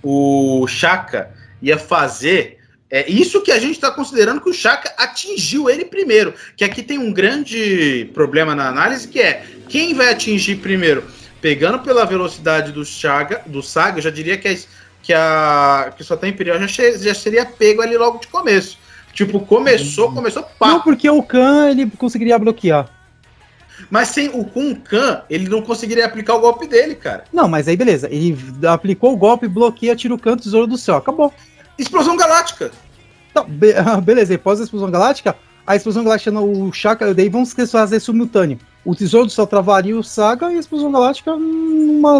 o Shaka ia fazer... É isso que a gente está considerando que o Shaka atingiu ele primeiro. Que aqui tem um grande problema na análise, que é quem vai atingir primeiro? Pegando pela velocidade do Saga, eu já diria que só tem Imperial já seria pego ali logo de começo. Tipo, começou, pá.
Não, porque o Khan ele conseguiria bloquear.
Mas com o Khan, ele não conseguiria aplicar o golpe dele, cara.
Não, mas aí beleza. Ele aplicou o golpe, bloqueia, tira o Khan, Tesouro do Céu. Acabou.
Explosão galáctica.
Então, beleza, após a explosão galáctica, o Shaka, daí vamos fazer simultâneo. O Tesouro do Céu travaria o Saga e a Explosão Galáctica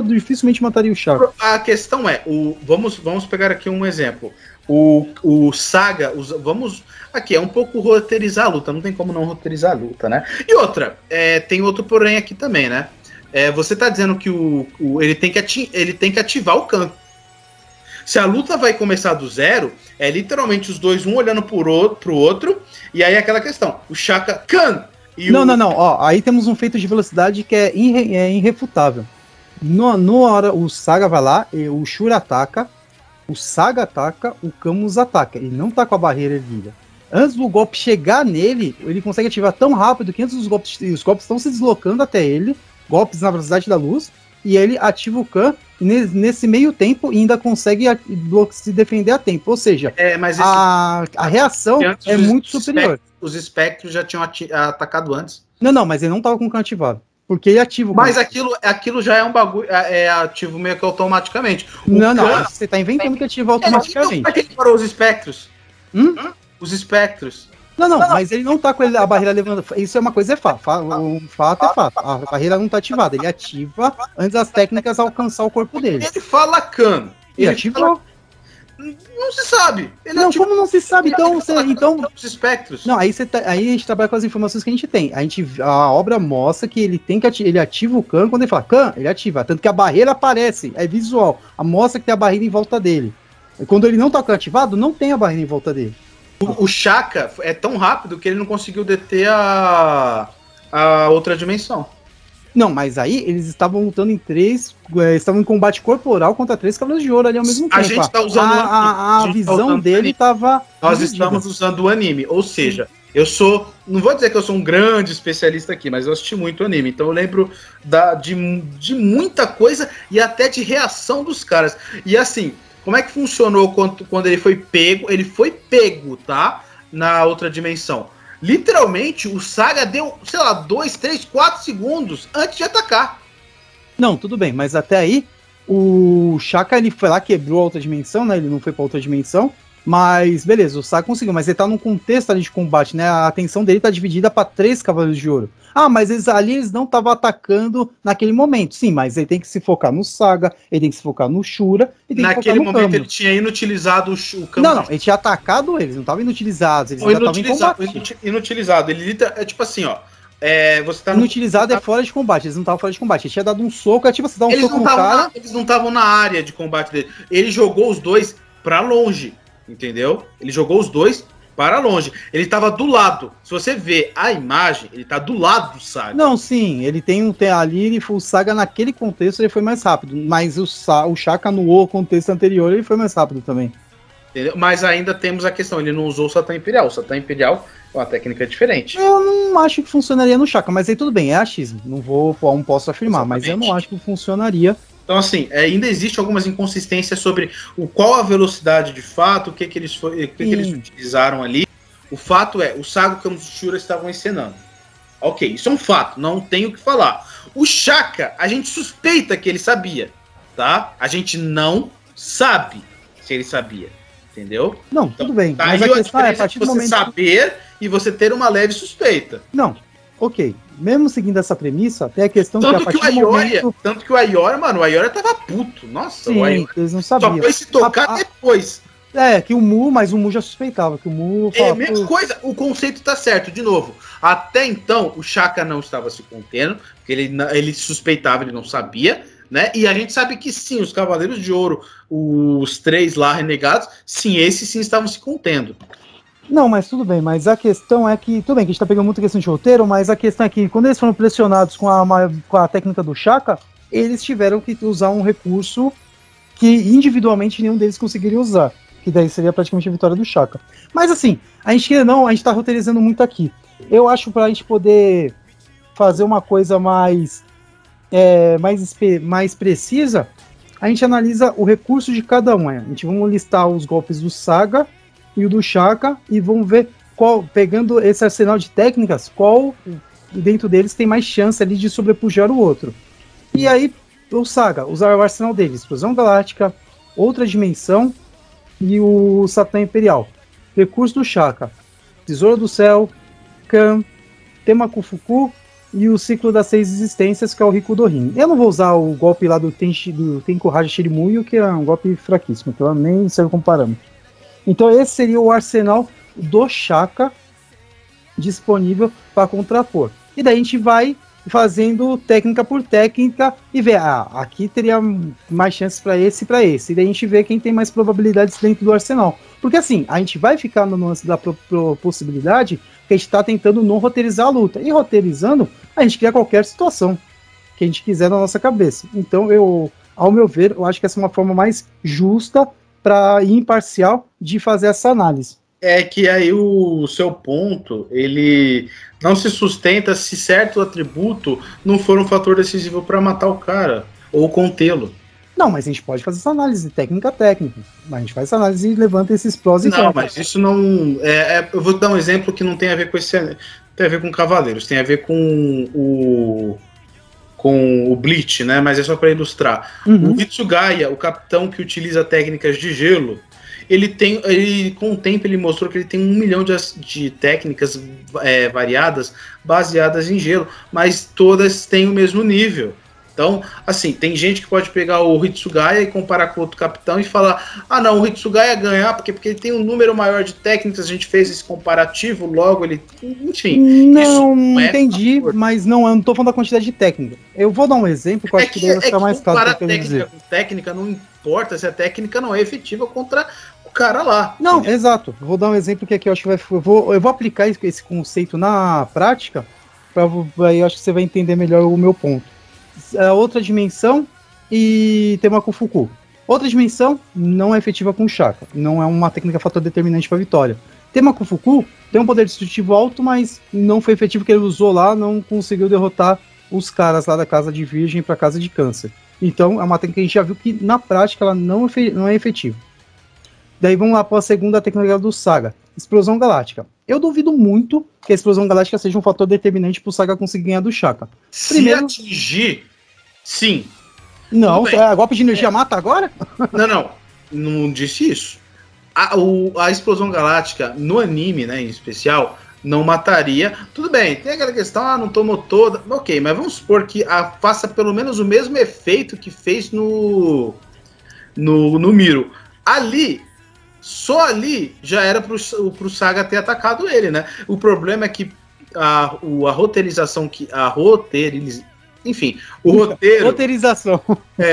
dificilmente mataria o Shaka.
A questão é, vamos pegar aqui um exemplo. O Saga, aqui é um pouco roteirizar a luta, não tem como não roteirizar a luta, né? E outra, tem outro porém aqui também, né? Você tá dizendo que ele tem que ativar o Khan. Se a luta vai começar do zero, é literalmente os dois, um olhando pro outro, e aí aquela questão, o Shaka Khan.
Não. Ó, aí temos um feito de velocidade que é irrefutável. No hora o Saga vai lá, o Shura ataca, o Saga ataca, o Camus ataca. Ele não tá com a barreira erguida. Antes do golpe chegar nele, ele consegue ativar tão rápido que antes os golpes estão se deslocando até ele, golpes na velocidade da luz, e ele ativa o Khan nesse meio tempo e ainda consegue se defender a tempo. Ou seja,
mas
a reação é muito superior.
Os espectros já tinham atacado antes.
Não, mas ele não tava com o Khan ativado. Porque ele ativa o Khan.
Mas aquilo já é um bagulho, ativo meio que automaticamente.
Não, você tá inventando que ativa automaticamente.
Como é que ele parou os espectros? Os espectros.
Não, mas ele não tá com a barreira levando. Isso é uma coisa, um fato é fato. A barreira não tá ativada. Ele ativa antes das técnicas alcançar o corpo dele.
Ele fala Khan.
Ele ativou.
Não se sabe.
Como não se sabe? Então,
os espectros.
Não, aí a gente trabalha com as informações que a gente tem. A obra mostra que ele ativa o Khan quando ele fala Khan, ele ativa. Tanto que a barreira aparece, é visual. Mostra que tem a barreira em volta dele. E quando ele não tá ativado, não tem a barreira em volta dele.
O Shaka é tão rápido que ele não conseguiu deter a outra dimensão.
Não, mas aí eles estavam lutando estavam em combate corporal contra 3 Cavaleiros de Ouro ali ao mesmo tempo.
A gente tá usando
a visão dele tava.
Nós estamos usando o anime, ou seja, não vou dizer que eu sou um grande especialista aqui, mas eu assisti muito anime, então eu lembro de muita coisa e até de reação dos caras. E assim, como é que funcionou quando ele foi pego? Ele foi pego, tá? Na outra dimensão. Literalmente, o Saga deu, 2, 3, 4 segundos antes de atacar.
Não, tudo bem, mas até aí, o Shaka, ele foi lá, quebrou a outra dimensão, né? Ele não foi pra outra dimensão, mas beleza, o Saga conseguiu, mas ele tá num contexto ali de combate, né? A atenção dele tá dividida pra 3 Cavaleiros de Ouro. Mas eles não estavam atacando naquele momento. Sim, mas ele tem que se focar no Saga, ele tem que se focar no Shura,
naquele momento ele tinha inutilizado o campo.
Não, ele tinha atacado eles, não estavam inutilizados, eles ainda estavam em combate.
Inutilizado, ele é tipo assim, ó. Você tá
inutilizado é fora de combate, eles não estavam fora de combate. Ele tinha dado um soco, tipo, você dá um soco no cara.
Eles não estavam na área de combate dele. Ele jogou os dois pra longe, entendeu? Ele jogou os dois para longe. Ele tava do lado. Se você vê a imagem, ele tá do lado do Saga.
Não, sim, ele tem ali, o Saga naquele contexto ele foi mais rápido, mas o Shaka no contexto anterior ele foi mais rápido também.
Entendeu? Mas ainda temos a questão, ele não usou o Satã Imperial. O Satã Imperial é uma técnica diferente.
Eu não acho que funcionaria no Shaka, mas aí tudo bem, é achismo. Não posso afirmar,
Exatamente.
Mas eu não acho que funcionaria.
Então, assim, ainda existem algumas inconsistências sobre qual a velocidade de fato, o que eles utilizaram ali. O fato é, o Saga e o Camus Shura estavam encenando. Ok, isso é um fato, não tenho o que falar. O Shaka, a gente suspeita que ele sabia, tá? A gente não sabe se ele sabia, entendeu?
Não, então, tudo bem.
Tá, mas a questão é a partir do momento saber e você ter uma leve suspeita.
Não, ok. Mesmo seguindo essa premissa, até a questão
tanto
que a partir do momento...
Tanto que o Ayora, mano, o Ayora tava puto. Nossa,
sim,
o Ayora
eles não sabiam.
Só foi se tocar depois.
Que o Mu, mas o Mu já suspeitava, que o Mu...
É a mesma coisa, o conceito tá certo, de novo. Até então, o Shaka não estava se contendo, porque ele suspeitava, ele não sabia, né? E a gente sabe que sim, os Cavaleiros de Ouro, os 3 lá renegados, sim, esses sim estavam se contendo.
Não, mas tudo bem, mas a questão é que, tudo bem que a gente tá pegando muita questão de roteiro, mas a questão é que quando eles foram pressionados com a técnica do Shaka, eles tiveram que usar um recurso que individualmente nenhum deles conseguiria usar, que daí seria praticamente a vitória do Shaka. Mas assim, a gente tá roteirizando muito aqui. Eu acho pra gente poder fazer uma coisa mais precisa, a gente analisa o recurso de cada um. A gente vai listar os golpes do Saga e o do Shaka, e vamos ver pegando esse arsenal de técnicas, qual dentro deles tem mais chance ali de sobrepujar o outro. E aí, o Saga, usar o arsenal dele, Explosão Galáctica, Outra Dimensão e o Satã Imperial. Recurso do Shaka, Tesouro do Céu, Khan, Temakufuku, e o ciclo das 6 existências, que é o Rikudorin. Eu não vou usar o golpe lá do Tenkohaji Shirimuyo, que é um golpe fraquíssimo, então nem serve como parâmetro. Então esse seria o arsenal do Shaka disponível para contrapor. E daí a gente vai fazendo técnica por técnica e ver, aqui teria mais chances para esse e para esse. E daí a gente vê quem tem mais probabilidades dentro do arsenal. Porque assim, a gente vai ficar no lance da possibilidade que a gente está tentando não roteirizar a luta. E roteirizando, a gente cria qualquer situação que a gente quiser na nossa cabeça. Então, ao meu ver, eu acho que essa é uma forma mais justa e imparcial de fazer essa análise.
É que aí o seu ponto, ele não se sustenta se certo atributo não for um fator decisivo para matar o cara ou contê-lo.
Não, mas a gente pode fazer essa análise técnica. A gente faz essa análise e levanta esses prós e contras.
Não, mas isso não... eu vou dar um exemplo que não tem a ver com esse... Tem a ver com Cavaleiros, tem a ver com o Bleach, né? Mas é só para ilustrar. O Hitsugaya, o capitão que utiliza técnicas de gelo, com o tempo ele mostrou que ele tem 1 milhão de técnicas variadas, baseadas em gelo, mas todas têm o mesmo nível. Então, assim, tem gente que pode pegar o Hitsugaya e comparar com outro capitão e falar, não, o Hitsugaya ganhar, porque ele tem um número maior de técnicas, a gente fez esse comparativo, logo ele... Enfim.
Não entendi, mas não tô falando da quantidade de técnica. Eu vou dar um exemplo que eu acho que deve ficar mais claro.
Comparar técnica com técnica não importa se a técnica não é efetiva contra o cara lá.
Não, entendeu? Exato. Vou dar um exemplo que aqui eu acho que eu vou aplicar esse conceito na prática, aí eu acho que você vai entender melhor o meu ponto. Outra dimensão e tema com Fuku. Outra dimensão não é efetiva com Shaka, não é uma técnica fator determinante para a vitória. Tema com Fuku tem um poder destrutivo alto, mas não foi efetivo que ele usou lá, não conseguiu derrotar os caras lá da casa de Virgem para casa de Câncer. Então é uma técnica que a gente já viu que na prática ela não é efetiva. Daí vamos lá para a segunda técnica do Saga, Explosão Galáctica. Eu duvido muito que a Explosão Galáctica seja um fator determinante para o Saga conseguir ganhar do Shaka.
Primeiro, se atingir, sim.
Não, golpe de energia mata agora?
Não disse isso. A Explosão Galáctica, no anime, né, em especial, não mataria. Tudo bem, tem aquela questão, não tomou toda. Ok, mas vamos supor que faça pelo menos o mesmo efeito que fez no Miro. Só ali já era pro Saga ter atacado ele, né? O problema é que a roteirização enfim, o roteiro...
Roteirização.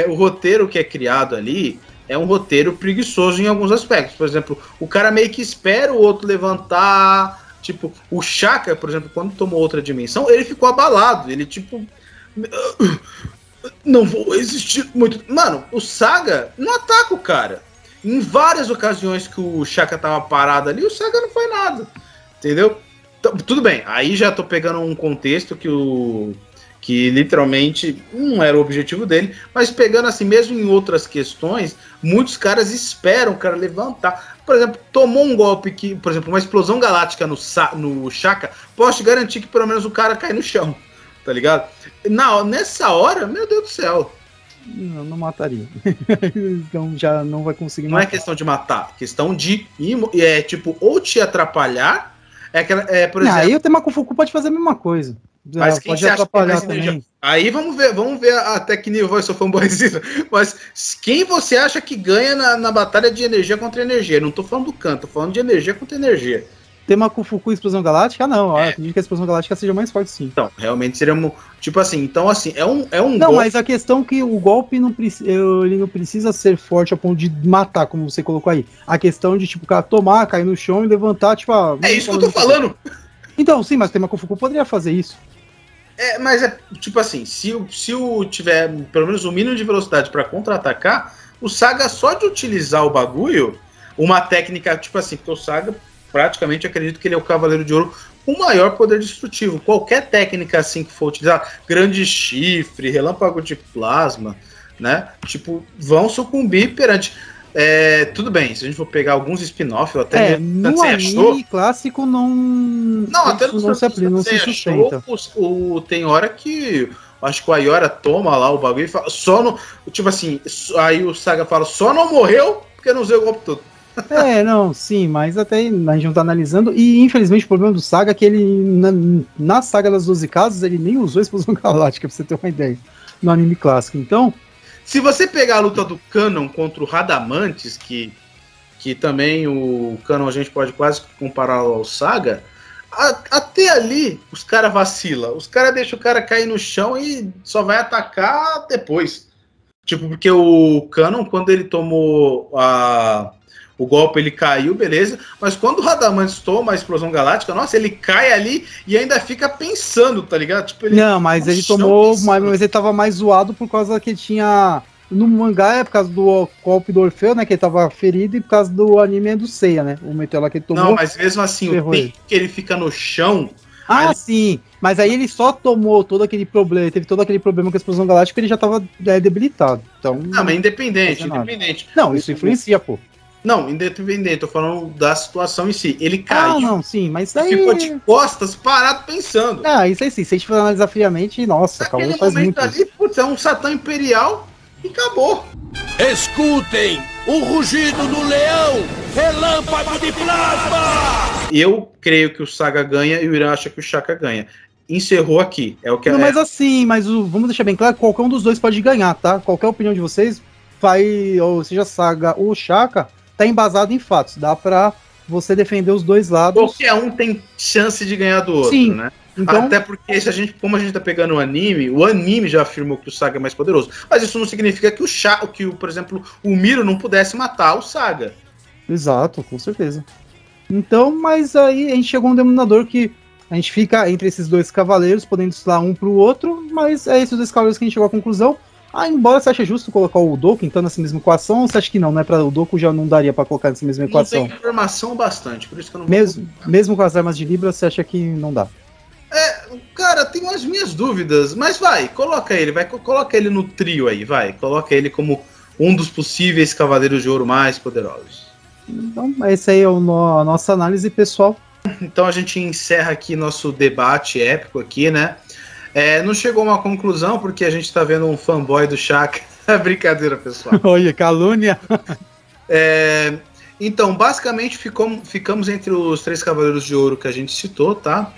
O roteiro que é criado ali é um roteiro preguiçoso em alguns aspectos. Por exemplo, o cara meio que espera o outro levantar. Tipo, o Shaka, por exemplo, quando tomou outra dimensão, ele ficou abalado. Ele, tipo... Não vou resistir muito... Mano, o Saga não ataca o cara. Em várias ocasiões que o Shaka tava parado ali, o Saga não foi nada. Entendeu? Então, tudo bem, aí já tô pegando um contexto que literalmente não era o objetivo dele, mas pegando assim, mesmo em outras questões, muitos caras esperam o cara levantar. Por exemplo, tomou um golpe que, por exemplo, uma explosão galáctica no Shaka, posso te garantir que pelo menos o cara cai no chão, tá ligado? Nessa hora, meu Deus do céu.
Não mataria. Então já não vai conseguir
matar. Não é questão de matar, é questão de tipo, ou te atrapalhar, por exemplo...
Aí o Temaku Fuku pode fazer a mesma coisa.
Mas quem
pode
você
atrapalhar
acha que
também.
Aí vamos ver até que nível vai ser fanboyzista. Mas quem você acha que ganha na batalha de energia contra energia? Não tô falando do canto, tô falando de energia contra energia.
Temaku Fuku e Explosão Galáctica? Não, eu acredito que a Explosão Galáctica seja mais forte, sim.
Então, realmente seria tipo assim, é um
não, golpe... mas a questão é que o golpe ele não precisa ser forte a ponto de matar, como você colocou aí. A questão de, tipo, o cara tomar, cair no chão e levantar, tipo...
É isso que eu tô falando!
Então, sim, mas o Temaku Fuku poderia fazer isso.
Mas tipo assim, se tiver pelo menos um mínimo de velocidade para contra-atacar, o Saga só de utilizar o bagulho, uma técnica, tipo assim, porque o Saga... praticamente acredito que ele é o Cavaleiro de Ouro com o maior poder destrutivo. Qualquer técnica assim que for utilizar, grande chifre, relâmpago de plasma, né? Tipo, vão sucumbir perante. Tudo bem, se a gente for pegar alguns spin-off, até
no anime clássico não
até
não se sustenta.
Tem hora que acho que o Ayora toma lá o bagulho e fala, tipo assim, aí o Saga fala, só não morreu porque não usei o golpe todo.
Não, sim, mas até a gente não tá analisando. E infelizmente o problema do Saga é que ele, na saga das 12 casas, ele nem usou a explosão galáctica, pra você ter uma ideia, no anime clássico. Então,
se você pegar a luta do Canon contra o Radamantes, que também o Canon a gente pode quase comparar ao Saga, até ali os caras vacilam. Os caras deixam o cara cair no chão e só vai atacar depois. Tipo, porque o Canon, quando ele tomou o golpe, ele caiu, beleza. Mas quando o Radamantes toma a explosão galáctica, nossa, ele cai ali e ainda fica pensando, tá ligado? Tipo, ele
não, mas ele tomou, mas ele tava mais zoado por causa que tinha... No mangá é por causa do golpe do Orfeu, né? Que ele tava ferido, e por causa do anime é do Seiya, né? O meteoro lá que ele tomou.
Não, mas mesmo assim, o tempo que ele fica no chão...
Sim, mas aí ele só tomou todo aquele problema, teve todo aquele problema com a explosão galáctica, ele já tava debilitado. Então,
não, mas independente.
Não, isso influencia, pô.
Não, independente, tô falando da situação em si. Ele caiu.
Não, sim, mas aí...
ficou de costas, parado, pensando.
Isso aí sim, se a gente for analisar friamente, nossa, acabou faz muito.
Ali, putz, é um Satã Imperial e acabou.
Escutem o rugido do leão, relâmpago de plasma!
Eu creio que o Saga ganha e o Irã acha que o Shaka ganha. Encerrou aqui, é o que
não, mas assim, vamos deixar bem claro, qualquer um dos dois pode ganhar, tá? Qualquer opinião de vocês, ou seja, Saga ou Shaka, tá embasado em fatos, dá pra você defender os dois lados.
Qualquer um tem chance de ganhar do outro,
sim,
né?
Então,
até porque como a gente tá pegando o anime já afirmou que o Saga é mais poderoso. Mas isso não significa que por exemplo, o Miro não pudesse matar o Saga.
Exato, com certeza. Então, mas aí a gente chegou a um denominador que a gente fica entre esses dois cavaleiros, podendo estudar um pro outro, mas é esses dois cavaleiros que a gente chegou à conclusão. Embora você ache justo colocar o Doku então nessa mesma equação, ou você acha que não, para o Doku já não daria para colocar nessa mesma equação?
Não tem informação bastante, por isso que eu não
mesmo com as armas de Libra, você acha que não dá?
Cara, tenho as minhas dúvidas, mas coloca ele no trio aí, coloca ele como um dos possíveis Cavaleiros de Ouro mais poderosos.
Então, essa aí é a nossa análise pessoal.
Então a gente encerra aqui nosso debate épico aqui, né? Não chegou a uma conclusão, porque a gente tá vendo um fanboy do Shaka. Brincadeira, pessoal.
Olha, calúnia.
Então, basicamente, ficamos entre os 3 Cavaleiros de Ouro que a gente citou, tá?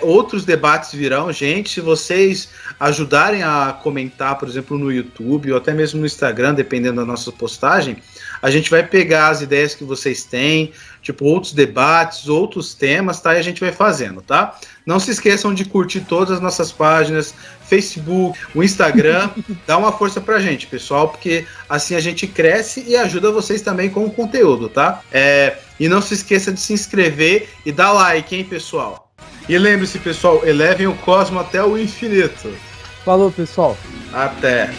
Outros debates virão, gente. Se vocês ajudarem a comentar, por exemplo, no YouTube ou até mesmo no Instagram, dependendo da nossa postagem, a gente vai pegar as ideias que vocês têm, tipo, outros debates, outros temas, tá? E a gente vai fazendo, tá? Não se esqueçam de curtir todas as nossas páginas, Facebook, o Instagram. Dá uma força pra gente, pessoal, porque assim a gente cresce e ajuda vocês também com o conteúdo, tá? E não se esqueça de se inscrever e dar like, hein, pessoal? E lembre-se, pessoal, elevem o cosmo até o infinito.
Falou, pessoal.
Até.